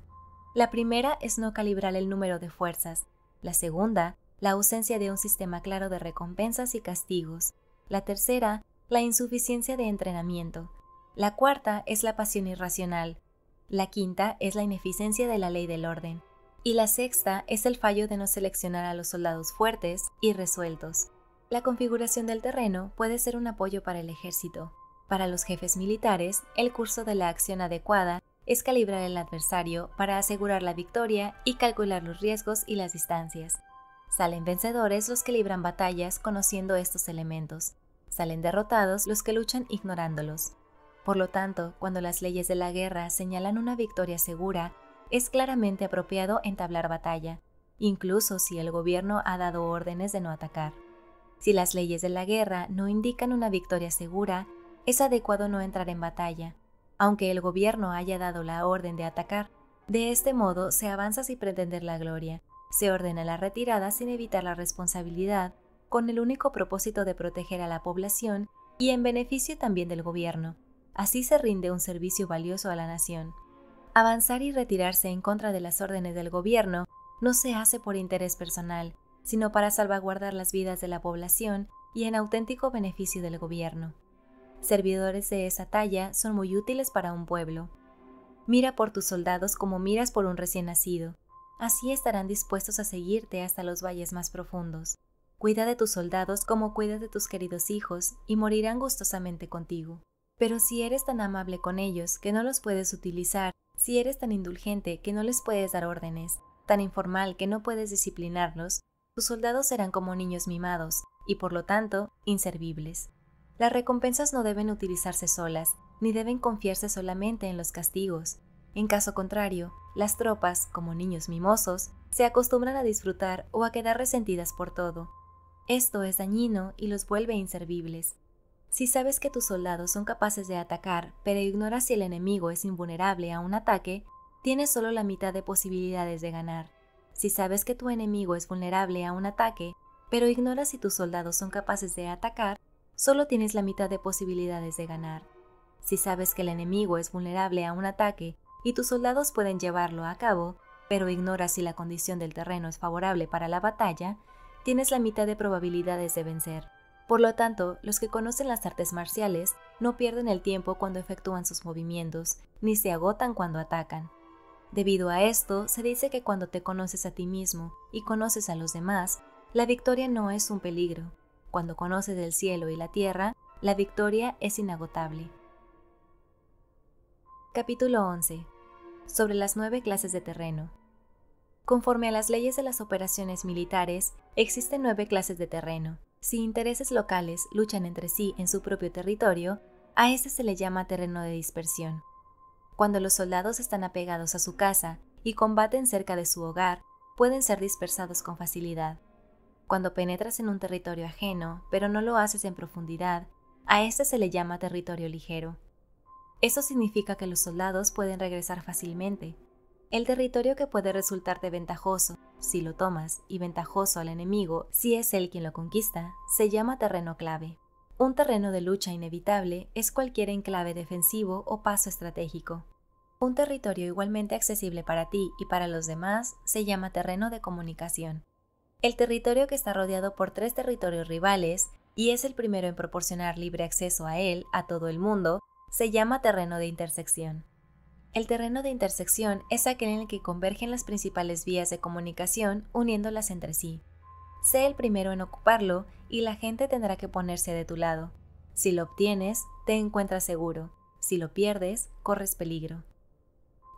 La primera es no calibrar el número de fuerzas. La segunda, la ausencia de un sistema claro de recompensas y castigos. La tercera, la insuficiencia de entrenamiento. La cuarta es la pasión irracional. La quinta es la ineficiencia de la ley del orden. Y la sexta es el fallo de no seleccionar a los soldados fuertes y resueltos. La configuración del terreno puede ser un apoyo para el ejército. Para los jefes militares, el curso de la acción adecuada es calibrar el adversario para asegurar la victoria y calcular los riesgos y las distancias. Salen vencedores los que libran batallas conociendo estos elementos. Salen derrotados los que luchan ignorándolos. Por lo tanto, cuando las leyes de la guerra señalan una victoria segura, es claramente apropiado entablar batalla, incluso si el gobierno ha dado órdenes de no atacar. Si las leyes de la guerra no indican una victoria segura, es adecuado no entrar en batalla, aunque el gobierno haya dado la orden de atacar. De este modo se avanza sin pretender la gloria, se ordena la retirada sin evitar la responsabilidad, con el único propósito de proteger a la población y en beneficio también del gobierno. Así se rinde un servicio valioso a la nación. Avanzar y retirarse en contra de las órdenes del gobierno no se hace por interés personal, sino para salvaguardar las vidas de la población y en auténtico beneficio del gobierno. Servidores de esa talla son muy útiles para un pueblo. Mira por tus soldados como miras por un recién nacido. Así estarán dispuestos a seguirte hasta los valles más profundos. Cuida de tus soldados como cuidas de tus queridos hijos y morirán gustosamente contigo. Pero si eres tan amable con ellos que no los puedes utilizar, si eres tan indulgente que no les puedes dar órdenes, tan informal que no puedes disciplinarlos, tus soldados serán como niños mimados y, por lo tanto, inservibles. Las recompensas no deben utilizarse solas, ni deben confiarse solamente en los castigos. En caso contrario, las tropas, como niños mimosos, se acostumbran a disfrutar o a quedar resentidas por todo. Esto es dañino y los vuelve inservibles. Si sabes que tus soldados son capaces de atacar, pero ignoras si el enemigo es invulnerable a un ataque, tienes solo la mitad de posibilidades de ganar. Si sabes que tu enemigo es vulnerable a un ataque, pero ignoras si tus soldados son capaces de atacar, solo tienes la mitad de posibilidades de ganar. Si sabes que el enemigo es vulnerable a un ataque y tus soldados pueden llevarlo a cabo, pero ignoras si la condición del terreno es favorable para la batalla, tienes la mitad de probabilidades de vencer. Por lo tanto, los que conocen las artes marciales no pierden el tiempo cuando efectúan sus movimientos, ni se agotan cuando atacan. Debido a esto, se dice que cuando te conoces a ti mismo y conoces a los demás, la victoria no es un peligro. Cuando conoces el cielo y la tierra, la victoria es inagotable. Capítulo 11. Sobre las 9 clases de terreno. Conforme a las leyes de las operaciones militares, existen 9 clases de terreno. Si intereses locales luchan entre sí en su propio territorio, a este se le llama terreno de dispersión. Cuando los soldados están apegados a su casa y combaten cerca de su hogar, pueden ser dispersados con facilidad. Cuando penetras en un territorio ajeno, pero no lo haces en profundidad, a este se le llama territorio ligero. Eso significa que los soldados pueden regresar fácilmente. El territorio que puede resultarte ventajoso, si lo tomas, y ventajoso al enemigo, si es él quien lo conquista, se llama terreno clave. Un terreno de lucha inevitable es cualquier enclave defensivo o paso estratégico. Un territorio igualmente accesible para ti y para los demás se llama terreno de comunicación. El territorio que está rodeado por 3 territorios rivales y es el primero en proporcionar libre acceso a él a todo el mundo, se llama terreno de intersección. El terreno de intersección es aquel en el que convergen las principales vías de comunicación uniéndolas entre sí. Sé el primero en ocuparlo y la gente tendrá que ponerse de tu lado. Si lo obtienes, te encuentras seguro. Si lo pierdes, corres peligro.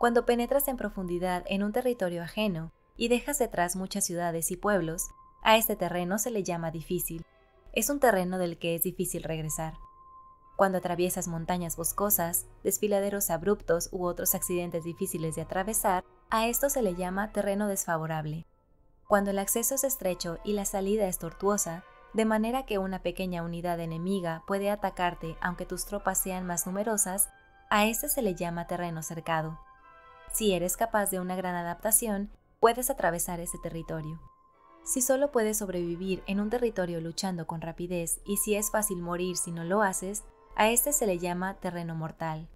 Cuando penetras en profundidad en un territorio ajeno y dejas detrás muchas ciudades y pueblos, a este terreno se le llama difícil. Es un terreno del que es difícil regresar. Cuando atraviesas montañas boscosas, desfiladeros abruptos u otros accidentes difíciles de atravesar, a esto se le llama terreno desfavorable. Cuando el acceso es estrecho y la salida es tortuosa, de manera que una pequeña unidad enemiga puede atacarte aunque tus tropas sean más numerosas, a este se le llama terreno cercado. Si eres capaz de una gran adaptación, puedes atravesar ese territorio. Si solo puedes sobrevivir en un territorio luchando con rapidez y si es fácil morir si no lo haces, a este se le llama terreno mortal.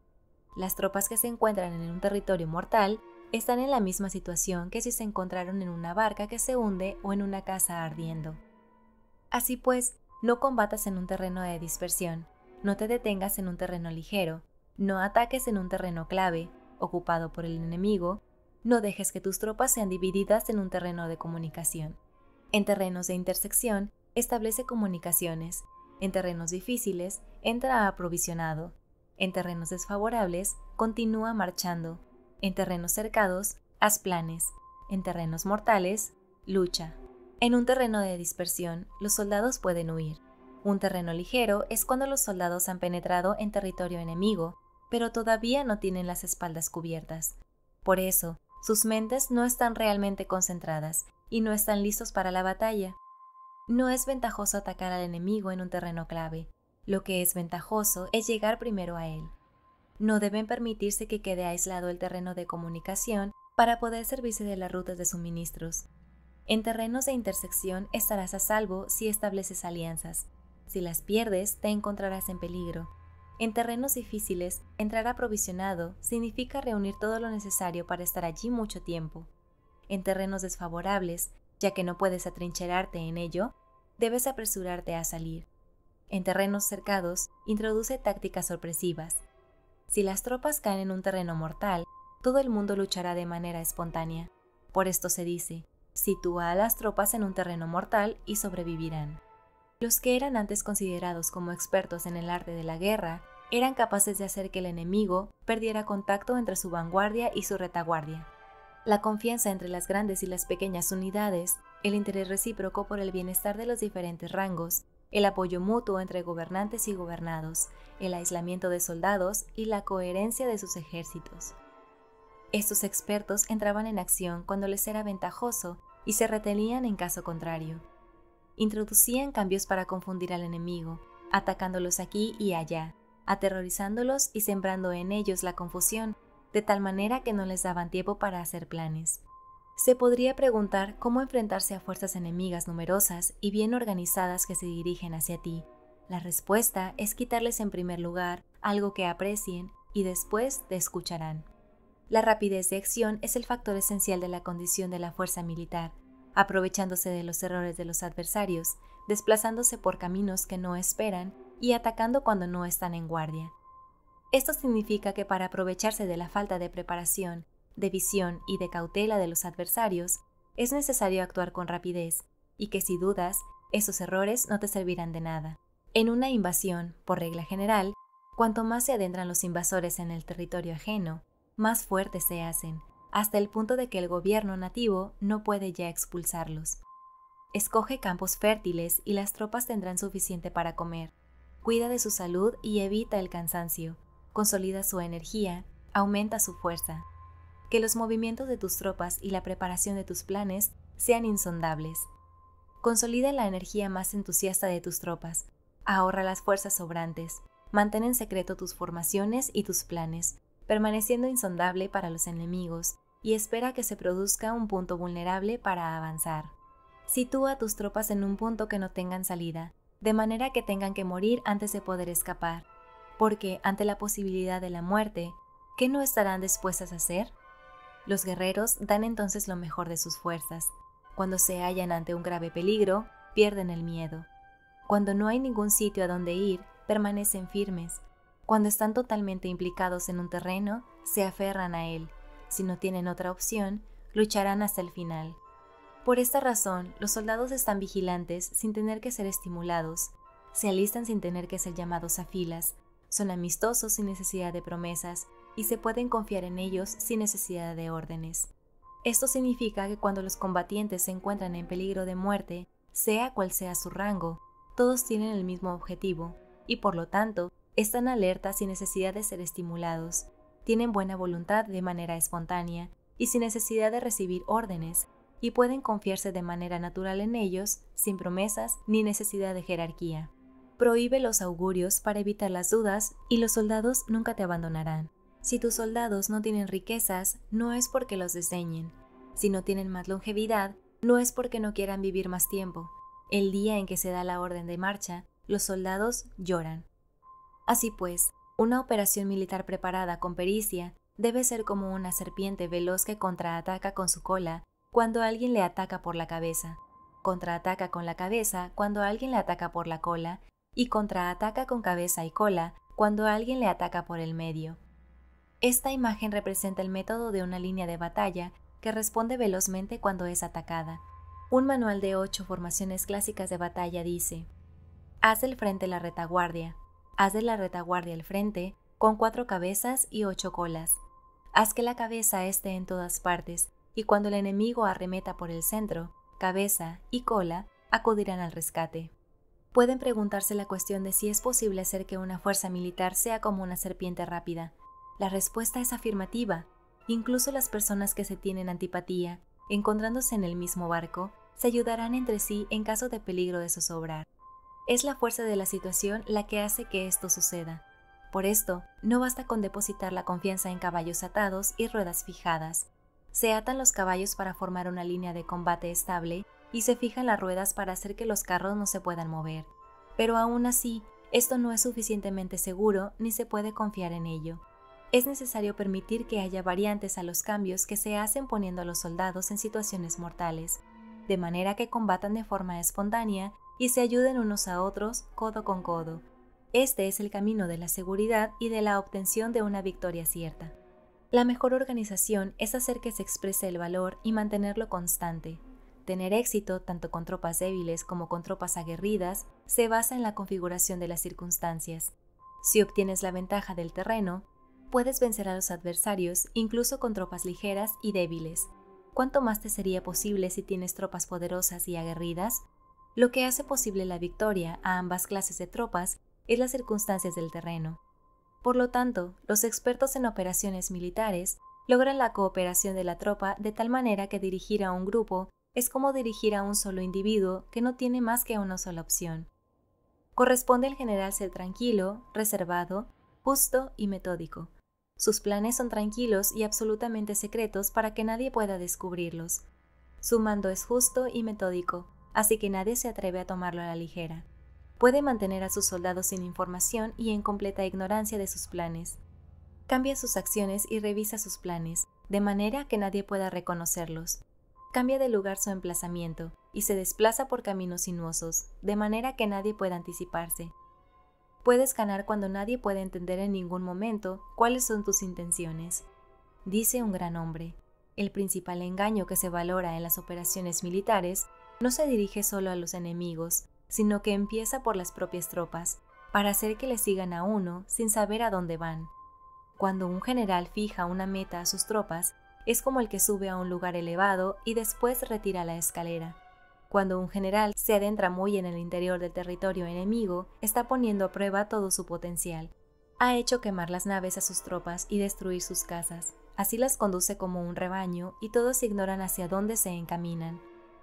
Las tropas que se encuentran en un territorio mortal están en la misma situación que si se encontraron en una barca que se hunde o en una casa ardiendo. Así pues, No combatas en un terreno de dispersión, no te detengas en un terreno ligero, no ataques en un terreno clave, ocupado por el enemigo, no dejes que tus tropas sean divididas en un terreno de comunicación. En terrenos de intersección, establece comunicaciones. En terrenos difíciles, entra aprovisionado. En terrenos desfavorables, continúa marchando. En terrenos cercados, haz planes. En terrenos mortales, lucha. En un terreno de dispersión, los soldados pueden huir. Un terreno ligero es cuando los soldados han penetrado en territorio enemigo, pero todavía no tienen las espaldas cubiertas. Por eso, sus mentes no están realmente concentradas y no están listos para la batalla. No es ventajoso atacar al enemigo en un terreno clave. Lo que es ventajoso es llegar primero a él. No deben permitirse que quede aislado el terreno de comunicación para poder servirse de las rutas de suministros. En terrenos de intersección estarás a salvo si estableces alianzas. Si las pierdes, te encontrarás en peligro. En terrenos difíciles, entrar aprovisionado significa reunir todo lo necesario para estar allí mucho tiempo. En terrenos desfavorables, ya que no puedes atrincherarte en ello, debes apresurarte a salir. En terrenos cercados, introduce tácticas sorpresivas. Si las tropas caen en un terreno mortal, todo el mundo luchará de manera espontánea. Por esto se dice, sitúa a las tropas en un terreno mortal y sobrevivirán. Los que eran antes considerados como expertos en el arte de la guerra eran capaces de hacer que el enemigo perdiera contacto entre su vanguardia y su retaguardia. La confianza entre las grandes y las pequeñas unidades, el interés recíproco por el bienestar de los diferentes rangos, el apoyo mutuo entre gobernantes y gobernados, el aislamiento de soldados y la coherencia de sus ejércitos. Estos expertos entraban en acción cuando les era ventajoso y se retenían en caso contrario. Introducían cambios para confundir al enemigo, atacándolos aquí y allá, aterrorizándolos y sembrando en ellos la confusión, de tal manera que no les daban tiempo para hacer planes. Se podría preguntar cómo enfrentarse a fuerzas enemigas numerosas y bien organizadas que se dirigen hacia ti. La respuesta es quitarles en primer lugar algo que aprecien y después te escucharán. La rapidez de acción es el factor esencial de la condición de la fuerza militar, aprovechándose de los errores de los adversarios, desplazándose por caminos que no esperan y atacando cuando no están en guardia. Esto significa que para aprovecharse de la falta de preparación, de visión y de cautela de los adversarios, es necesario actuar con rapidez, y que si dudas, esos errores no te servirán de nada. En una invasión, por regla general, cuanto más se adentran los invasores en el territorio ajeno, más fuertes se hacen, hasta el punto de que el gobierno nativo no puede ya expulsarlos. Escoge campos fértiles y las tropas tendrán suficiente para comer. Cuida de su salud y evita el cansancio. Consolida su energía, aumenta su fuerza. Que los movimientos de tus tropas y la preparación de tus planes sean insondables. Consolida la energía más entusiasta de tus tropas. Ahorra las fuerzas sobrantes. Mantén en secreto tus formaciones y tus planes, permaneciendo insondable para los enemigos, y espera que se produzca un punto vulnerable para avanzar. Sitúa tus tropas en un punto que no tengan salida, de manera que tengan que morir antes de poder escapar, porque ante la posibilidad de la muerte, ¿qué no estarán dispuestas a hacer? Los guerreros dan entonces lo mejor de sus fuerzas. Cuando se hallan ante un grave peligro, pierden el miedo. Cuando no hay ningún sitio a donde ir, permanecen firmes. Cuando están totalmente implicados en un terreno, se aferran a él. Si no tienen otra opción, lucharán hasta el final. Por esta razón, los soldados están vigilantes sin tener que ser estimulados, se alistan sin tener que ser llamados a filas, son amistosos sin necesidad de promesas y se pueden confiar en ellos sin necesidad de órdenes. Esto significa que cuando los combatientes se encuentran en peligro de muerte, sea cual sea su rango, todos tienen el mismo objetivo y por lo tanto están alertas sin necesidad de ser estimulados, tienen buena voluntad de manera espontánea y sin necesidad de recibir órdenes, y pueden confiarse de manera natural en ellos, sin promesas ni necesidad de jerarquía. Prohíbe los augurios para evitar las dudas y los soldados nunca te abandonarán. Si tus soldados no tienen riquezas, no es porque los desdeñen. Si no tienen más longevidad, no es porque no quieran vivir más tiempo. El día en que se da la orden de marcha, los soldados lloran. Así pues, una operación militar preparada con pericia debe ser como una serpiente veloz que contraataca con su cola cuando alguien le ataca por la cabeza. contraataca con la cabeza cuando alguien le ataca por la cola y contraataca con cabeza y cola cuando alguien le ataca por el medio. Esta imagen representa el método de una línea de batalla que responde velozmente cuando es atacada. Un manual de 8 formaciones clásicas de batalla dice: haz del frente la retaguardia, haz de la retaguardia el frente, con 4 cabezas y 8 colas. Haz que la cabeza esté en todas partes, y cuando el enemigo arremeta por el centro, cabeza y cola acudirán al rescate. Pueden preguntarse la cuestión de si es posible hacer que una fuerza militar sea como una serpiente rápida. La respuesta es afirmativa. Incluso las personas que se tienen antipatía, encontrándose en el mismo barco, se ayudarán entre sí en caso de peligro de zozobrar. Es la fuerza de la situación la que hace que esto suceda. Por esto, no basta con depositar la confianza en caballos atados y ruedas fijadas. Se atan los caballos para formar una línea de combate estable y se fijan las ruedas para hacer que los carros no se puedan mover. Pero aún así, esto no es suficientemente seguro ni se puede confiar en ello. Es necesario permitir que haya variantes a los cambios que se hacen poniendo a los soldados en situaciones mortales, de manera que combatan de forma espontánea y se ayuden unos a otros codo con codo. Este es el camino de la seguridad y de la obtención de una victoria cierta. La mejor organización es hacer que se exprese el valor y mantenerlo constante. Tener éxito, tanto con tropas débiles como con tropas aguerridas, se basa en la configuración de las circunstancias. Si obtienes la ventaja del terreno, puedes vencer a los adversarios incluso con tropas ligeras y débiles. ¿Cuánto más te sería posible si tienes tropas poderosas y aguerridas? Lo que hace posible la victoria a ambas clases de tropas es las circunstancias del terreno. Por lo tanto, los expertos en operaciones militares logran la cooperación de la tropa de tal manera que dirigir a un grupo es como dirigir a un solo individuo que no tiene más que una sola opción. Corresponde al general ser tranquilo, reservado, justo y metódico. Sus planes son tranquilos y absolutamente secretos para que nadie pueda descubrirlos. Su mando es justo y metódico, así que nadie se atreve a tomarlo a la ligera. Puede mantener a sus soldados sin información y en completa ignorancia de sus planes. Cambia sus acciones y revisa sus planes, de manera que nadie pueda reconocerlos. Cambia de lugar su emplazamiento y se desplaza por caminos sinuosos, de manera que nadie pueda anticiparse. Puedes ganar cuando nadie puede entender en ningún momento cuáles son tus intenciones. Dice un gran hombre: el principal engaño que se valora en las operaciones militares no se dirige solo a los enemigos, sino que empieza por las propias tropas, para hacer que le sigan a uno sin saber a dónde van. Cuando un general fija una meta a sus tropas, es como el que sube a un lugar elevado y después retira la escalera. Cuando un general se adentra muy en el interior del territorio enemigo, está poniendo a prueba todo su potencial. Ha hecho quemar las naves a sus tropas y destruir sus casas. Así las conduce como un rebaño y todos ignoran hacia dónde se encaminan.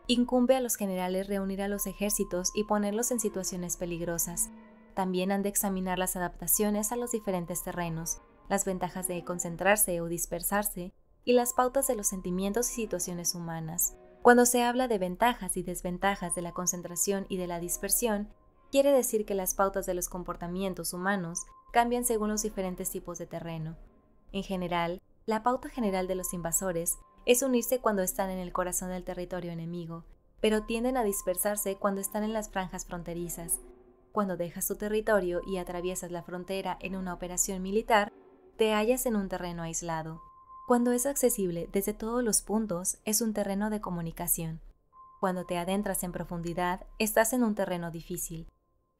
Incumbe a los generales reunir a los ejércitos y ponerlos en situaciones peligrosas. También han de examinar las adaptaciones a los diferentes terrenos, las ventajas de concentrarse o dispersarse y las pautas de los sentimientos y situaciones humanas. Cuando se habla de ventajas y desventajas de la concentración y de la dispersión, quiere decir que las pautas de los comportamientos humanos cambian según los diferentes tipos de terreno. En general, la pauta general de los invasores es unirse cuando están en el corazón del territorio enemigo, pero tienden a dispersarse cuando están en las franjas fronterizas. Cuando dejas tu territorio y atraviesas la frontera en una operación militar, te hallas en un terreno aislado. Cuando es accesible desde todos los puntos, es un terreno de comunicación. Cuando te adentras en profundidad, estás en un terreno difícil.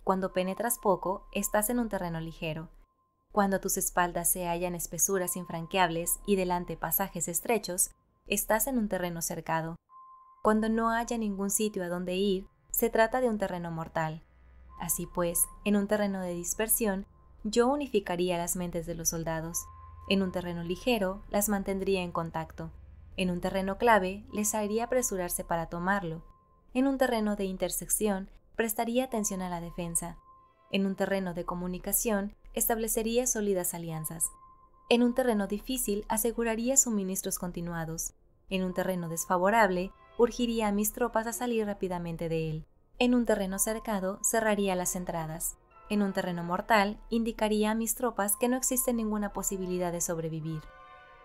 Cuando penetras poco, estás en un terreno ligero. Cuando a tus espaldas se hallan espesuras infranqueables y delante pasajes estrechos, estás en un terreno cercado. Cuando no haya ningún sitio a donde ir, se trata de un terreno mortal. Así pues, en un terreno de dispersión, yo unificaría las mentes de los soldados. En un terreno ligero, las mantendría en contacto. En un terreno clave, les haría apresurarse para tomarlo. En un terreno de intersección, prestaría atención a la defensa. En un terreno de comunicación, establecería sólidas alianzas. En un terreno difícil, aseguraría suministros continuados. En un terreno desfavorable, urgiría a mis tropas a salir rápidamente de él. En un terreno cercado, cerraría las entradas. En un terreno mortal, indicaría a mis tropas que no existe ninguna posibilidad de sobrevivir.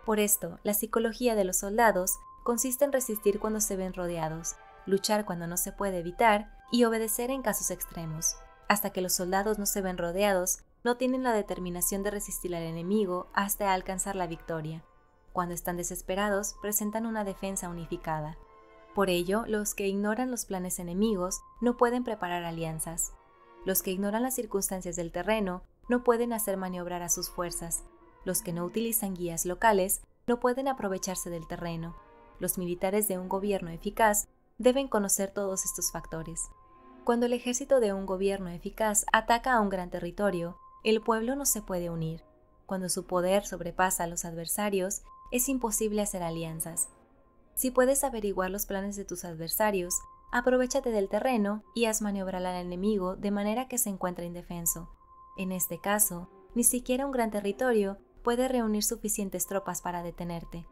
Por esto, la psicología de los soldados consiste en resistir cuando se ven rodeados, luchar cuando no se puede evitar y obedecer en casos extremos. Hasta que los soldados no se ven rodeados, no tienen la determinación de resistir al enemigo hasta alcanzar la victoria. Cuando están desesperados, presentan una defensa unificada. Por ello, los que ignoran los planes enemigos no pueden preparar alianzas. Los que ignoran las circunstancias del terreno no pueden hacer maniobrar a sus fuerzas. Los que no utilizan guías locales no pueden aprovecharse del terreno. Los militares de un gobierno eficaz deben conocer todos estos factores. Cuando el ejército de un gobierno eficaz ataca a un gran territorio, el pueblo no se puede unir. Cuando su poder sobrepasa a los adversarios, es imposible hacer alianzas. Si puedes averiguar los planes de tus adversarios, aprovéchate del terreno y haz maniobrar al enemigo de manera que se encuentre indefenso. En este caso, ni siquiera un gran territorio puede reunir suficientes tropas para detenerte.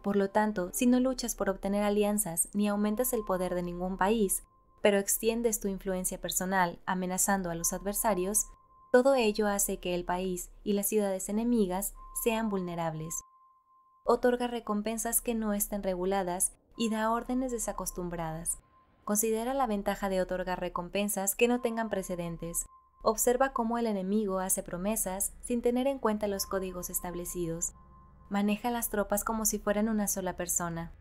Por lo tanto, si no luchas por obtener alianzas ni aumentas el poder de ningún país, pero extiendes tu influencia personal amenazando a los adversarios, todo ello hace que el país y las ciudades enemigas sean vulnerables. Otorga recompensas que no estén reguladas y da órdenes desacostumbradas. Considera la ventaja de otorgar recompensas que no tengan precedentes. Observa cómo el enemigo hace promesas sin tener en cuenta los códigos establecidos. Maneja las tropas como si fueran una sola persona.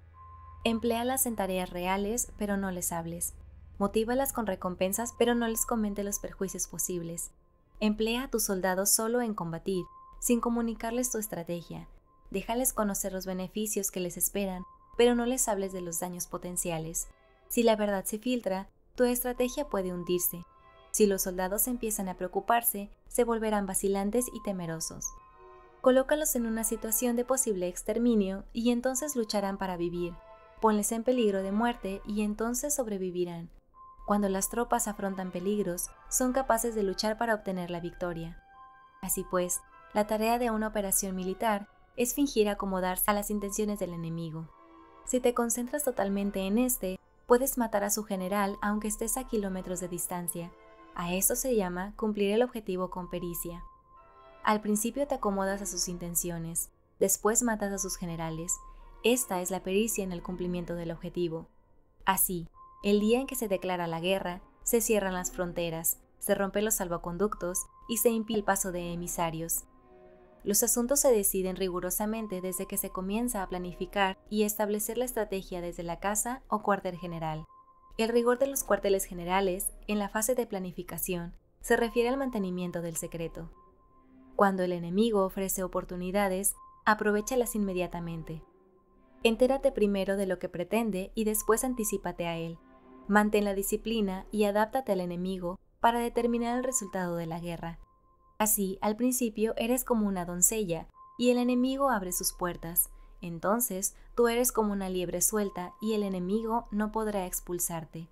Empléalas en tareas reales, pero no les hables. Motívalas con recompensas, pero no les comente los perjuicios posibles. Emplea a tus soldados solo en combatir, sin comunicarles tu estrategia. Déjales conocer los beneficios que les esperan, pero no les hables de los daños potenciales. Si la verdad se filtra, tu estrategia puede hundirse. Si los soldados empiezan a preocuparse, se volverán vacilantes y temerosos. Colócalos en una situación de posible exterminio y entonces lucharán para vivir. Ponles en peligro de muerte y entonces sobrevivirán. Cuando las tropas afrontan peligros, son capaces de luchar para obtener la victoria. Así pues, la tarea de una operación militar es fingir acomodarse a las intenciones del enemigo. Si te concentras totalmente en este, puedes matar a su general aunque estés a kilómetros de distancia. A eso se llama cumplir el objetivo con pericia. Al principio te acomodas a sus intenciones, después matas a sus generales. Esta es la pericia en el cumplimiento del objetivo. Así, el día en que se declara la guerra, se cierran las fronteras, se rompen los salvoconductos y se impide el paso de emisarios. Los asuntos se deciden rigurosamente desde que se comienza a planificar y establecer la estrategia desde la casa o cuartel general. El rigor de los cuarteles generales, en la fase de planificación, se refiere al mantenimiento del secreto. Cuando el enemigo ofrece oportunidades, aprovéchalas inmediatamente. Entérate primero de lo que pretende y después anticípate a él. Mantén la disciplina y adáptate al enemigo para determinar el resultado de la guerra. Así, al principio eres como una doncella y el enemigo abre sus puertas. Entonces, tú eres como una liebre suelta y el enemigo no podrá expulsarte.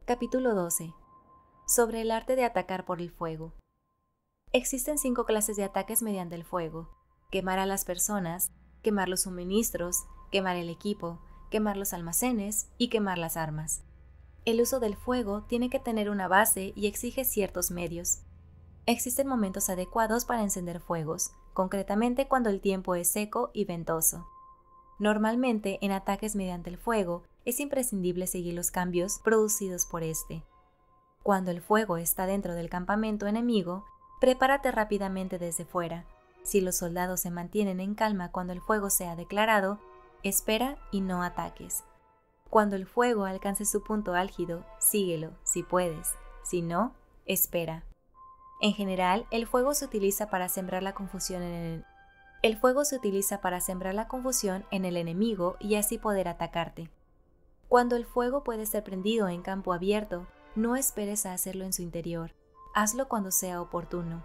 Capítulo 12. Sobre el arte de atacar por el fuego. Existen 5 clases de ataques mediante el fuego: quemar a las personas, quemar los suministros, quemar el equipo, quemar los almacenes y quemar las armas. El uso del fuego tiene que tener una base y exige ciertos medios. Existen momentos adecuados para encender fuegos, concretamente cuando el tiempo es seco y ventoso. Normalmente, en ataques mediante el fuego, es imprescindible seguir los cambios producidos por este. Cuando el fuego está dentro del campamento enemigo, prepárate rápidamente desde fuera. Si los soldados se mantienen en calma cuando el fuego sea declarado, espera y no ataques. Cuando el fuego alcance su punto álgido, síguelo, si puedes. Si no, espera. En general, el fuego se utiliza para sembrar la confusión en el enemigo y así poder atacarte. Cuando el fuego puede ser prendido en campo abierto, no esperes a hacerlo en su interior. Hazlo cuando sea oportuno.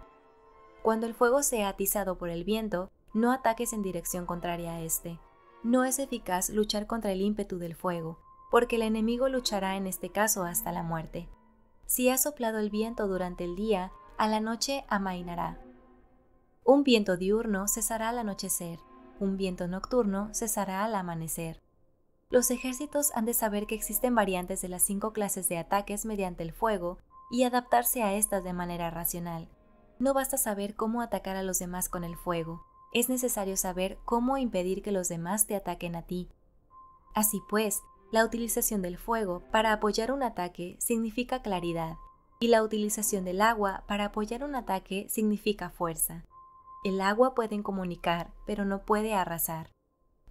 Cuando el fuego sea atizado por el viento, no ataques en dirección contraria a este. No es eficaz luchar contra el ímpetu del fuego, porque el enemigo luchará en este caso hasta la muerte. Si ha soplado el viento durante el día, a la noche amainará. Un viento diurno cesará al anochecer, un viento nocturno cesará al amanecer. Los ejércitos han de saber que existen variantes de las 5 clases de ataques mediante el fuego y adaptarse a estas de manera racional. No basta saber cómo atacar a los demás con el fuego, es necesario saber cómo impedir que los demás te ataquen a ti. Así pues, La utilización del fuego para apoyar un ataque significa claridad, y la utilización del agua para apoyar un ataque significa fuerza. El agua puede comunicar, pero no puede arrasar.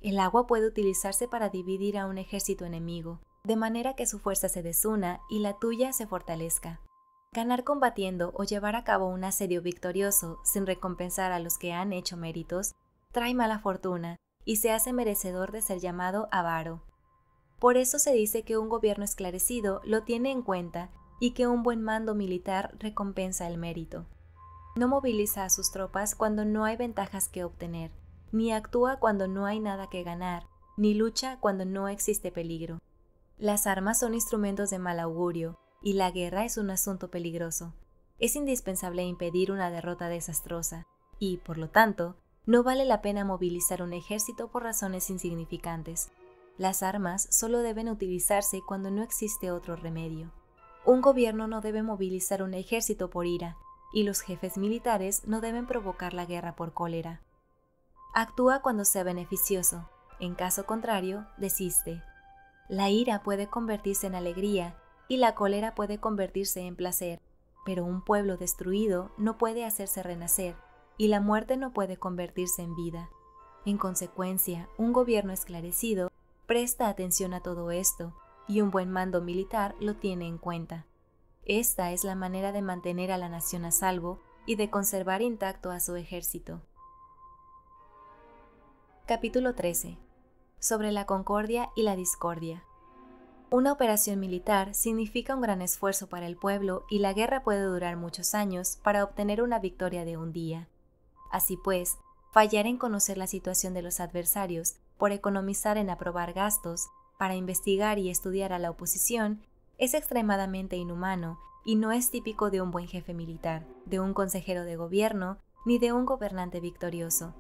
El agua puede utilizarse para dividir a un ejército enemigo, de manera que su fuerza se desuna y la tuya se fortalezca. Ganar combatiendo o llevar a cabo un asedio victorioso sin recompensar a los que han hecho méritos trae mala fortuna y se hace merecedor de ser llamado avaro. Por eso se dice que un gobierno esclarecido lo tiene en cuenta y que un buen mando militar recompensa el mérito. No moviliza a sus tropas cuando no hay ventajas que obtener, ni actúa cuando no hay nada que ganar, ni lucha cuando no existe peligro. Las armas son instrumentos de mal augurio, y la guerra es un asunto peligroso. Es indispensable impedir una derrota desastrosa, y, por lo tanto, no vale la pena movilizar un ejército por razones insignificantes. Las armas solo deben utilizarse cuando no existe otro remedio. Un gobierno no debe movilizar un ejército por ira, y los jefes militares no deben provocar la guerra por cólera. Actúa cuando sea beneficioso, en caso contrario, desiste. La ira puede convertirse en alegría y la cólera puede convertirse en placer, pero un pueblo destruido no puede hacerse renacer y la muerte no puede convertirse en vida. En consecuencia, un gobierno esclarecido presta atención a todo esto y un buen mando militar lo tiene en cuenta. Esta es la manera de mantener a la nación a salvo y de conservar intacto a su ejército. Capítulo 13. Sobre la concordia y la discordia. Una operación militar significa un gran esfuerzo para el pueblo y la guerra puede durar muchos años para obtener una victoria de un día. Así pues, fallar en conocer la situación de los adversarios por economizar en aprobar gastos, para investigar y estudiar a la oposición, es extremadamente inhumano y no es típico de un buen jefe militar, de un consejero de gobierno, ni de un gobernante victorioso.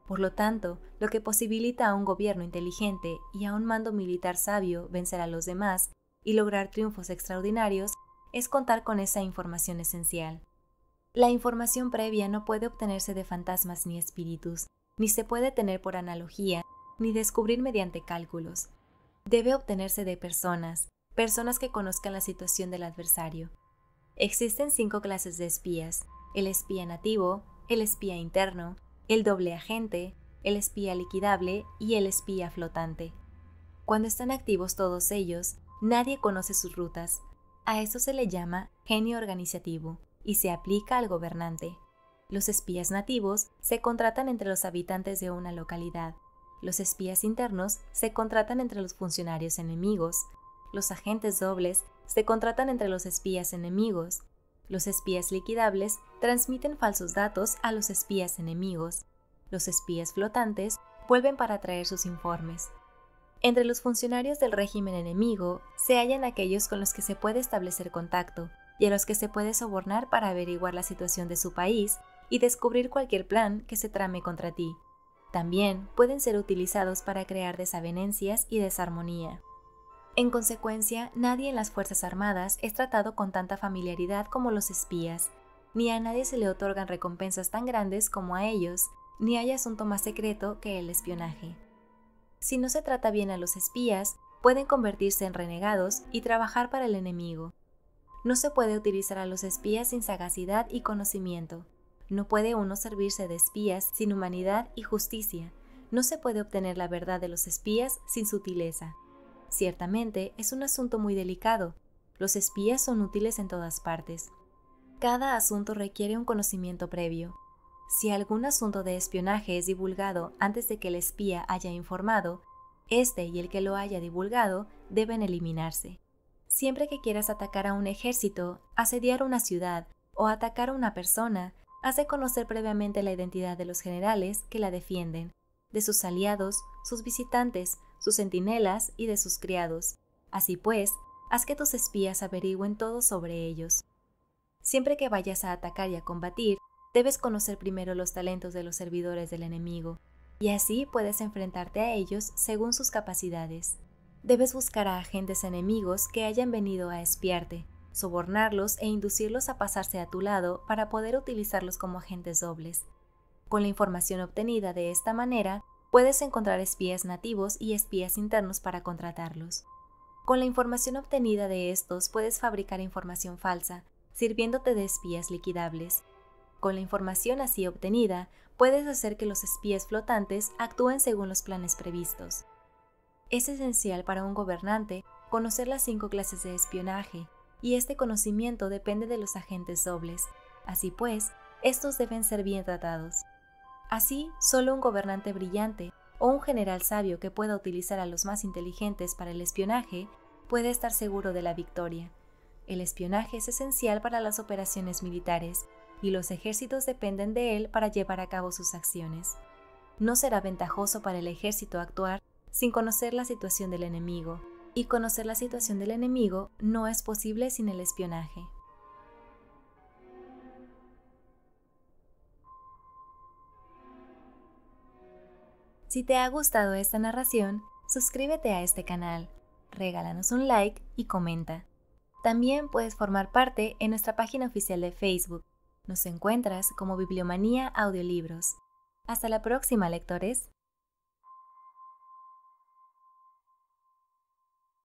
Por lo tanto, lo que posibilita a un gobierno inteligente y a un mando militar sabio vencer a los demás y lograr triunfos extraordinarios es contar con esa información esencial. La información previa no puede obtenerse de fantasmas ni espíritus, ni se puede tener por analogía, ni descubrir mediante cálculos. Debe obtenerse de personas que conozcan la situación del adversario. Existen 5 clases de espías: el espía nativo, el espía interno, el doble agente, el espía liquidable y el espía flotante. Cuando están activos todos ellos, nadie conoce sus rutas. A eso se le llama genio organizativo y se aplica al gobernante. Los espías nativos se contratan entre los habitantes de una localidad. Los espías internos se contratan entre los funcionarios enemigos. Los agentes dobles se contratan entre los espías enemigos. Los espías liquidables transmiten falsos datos a los espías enemigos. Los espías flotantes vuelven para traer sus informes. Entre los funcionarios del régimen enemigo se hallan aquellos con los que se puede establecer contacto y a los que se puede sobornar para averiguar la situación de su país y descubrir cualquier plan que se trame contra ti. También pueden ser utilizados para crear desavenencias y desarmonía. En consecuencia, nadie en las Fuerzas Armadas es tratado con tanta familiaridad como los espías, ni a nadie se le otorgan recompensas tan grandes como a ellos, ni hay asunto más secreto que el espionaje. Si no se trata bien a los espías, pueden convertirse en renegados y trabajar para el enemigo. No se puede utilizar a los espías sin sagacidad y conocimiento. No puede uno servirse de espías sin humanidad y justicia. No se puede obtener la verdad de los espías sin sutileza. Ciertamente es un asunto muy delicado. Los espías son útiles en todas partes. Cada asunto requiere un conocimiento previo. Si algún asunto de espionaje es divulgado antes de que el espía haya informado, este y el que lo haya divulgado deben eliminarse. Siempre que quieras atacar a un ejército, asediar una ciudad o atacar a una persona, has de conocer previamente la identidad de los generales que la defienden, de sus aliados, sus visitantes, sus centinelas y de sus criados. Así pues, haz que tus espías averigüen todo sobre ellos. Siempre que vayas a atacar y a combatir, debes conocer primero los talentos de los servidores del enemigo, y así puedes enfrentarte a ellos según sus capacidades. Debes buscar a agentes enemigos que hayan venido a espiarte, sobornarlos e inducirlos a pasarse a tu lado para poder utilizarlos como agentes dobles. Con la información obtenida de esta manera, puedes encontrar espías nativos y espías internos para contratarlos. Con la información obtenida de estos puedes fabricar información falsa, sirviéndote de espías liquidables. Con la información así obtenida, puedes hacer que los espías flotantes actúen según los planes previstos. Es esencial para un gobernante conocer las 5 clases de espionaje, y este conocimiento depende de los agentes dobles. Así pues, estos deben ser bien tratados. Así, solo un gobernante brillante o un general sabio que pueda utilizar a los más inteligentes para el espionaje puede estar seguro de la victoria. El espionaje es esencial para las operaciones militares, y los ejércitos dependen de él para llevar a cabo sus acciones. No será ventajoso para el ejército actuar sin conocer la situación del enemigo, y conocer la situación del enemigo no es posible sin el espionaje. Si te ha gustado esta narración, suscríbete a este canal, regálanos un like y comenta. También puedes formar parte en nuestra página oficial de Facebook. Nos encuentras como Bibliomanía Audiolibros. Hasta la próxima, lectores.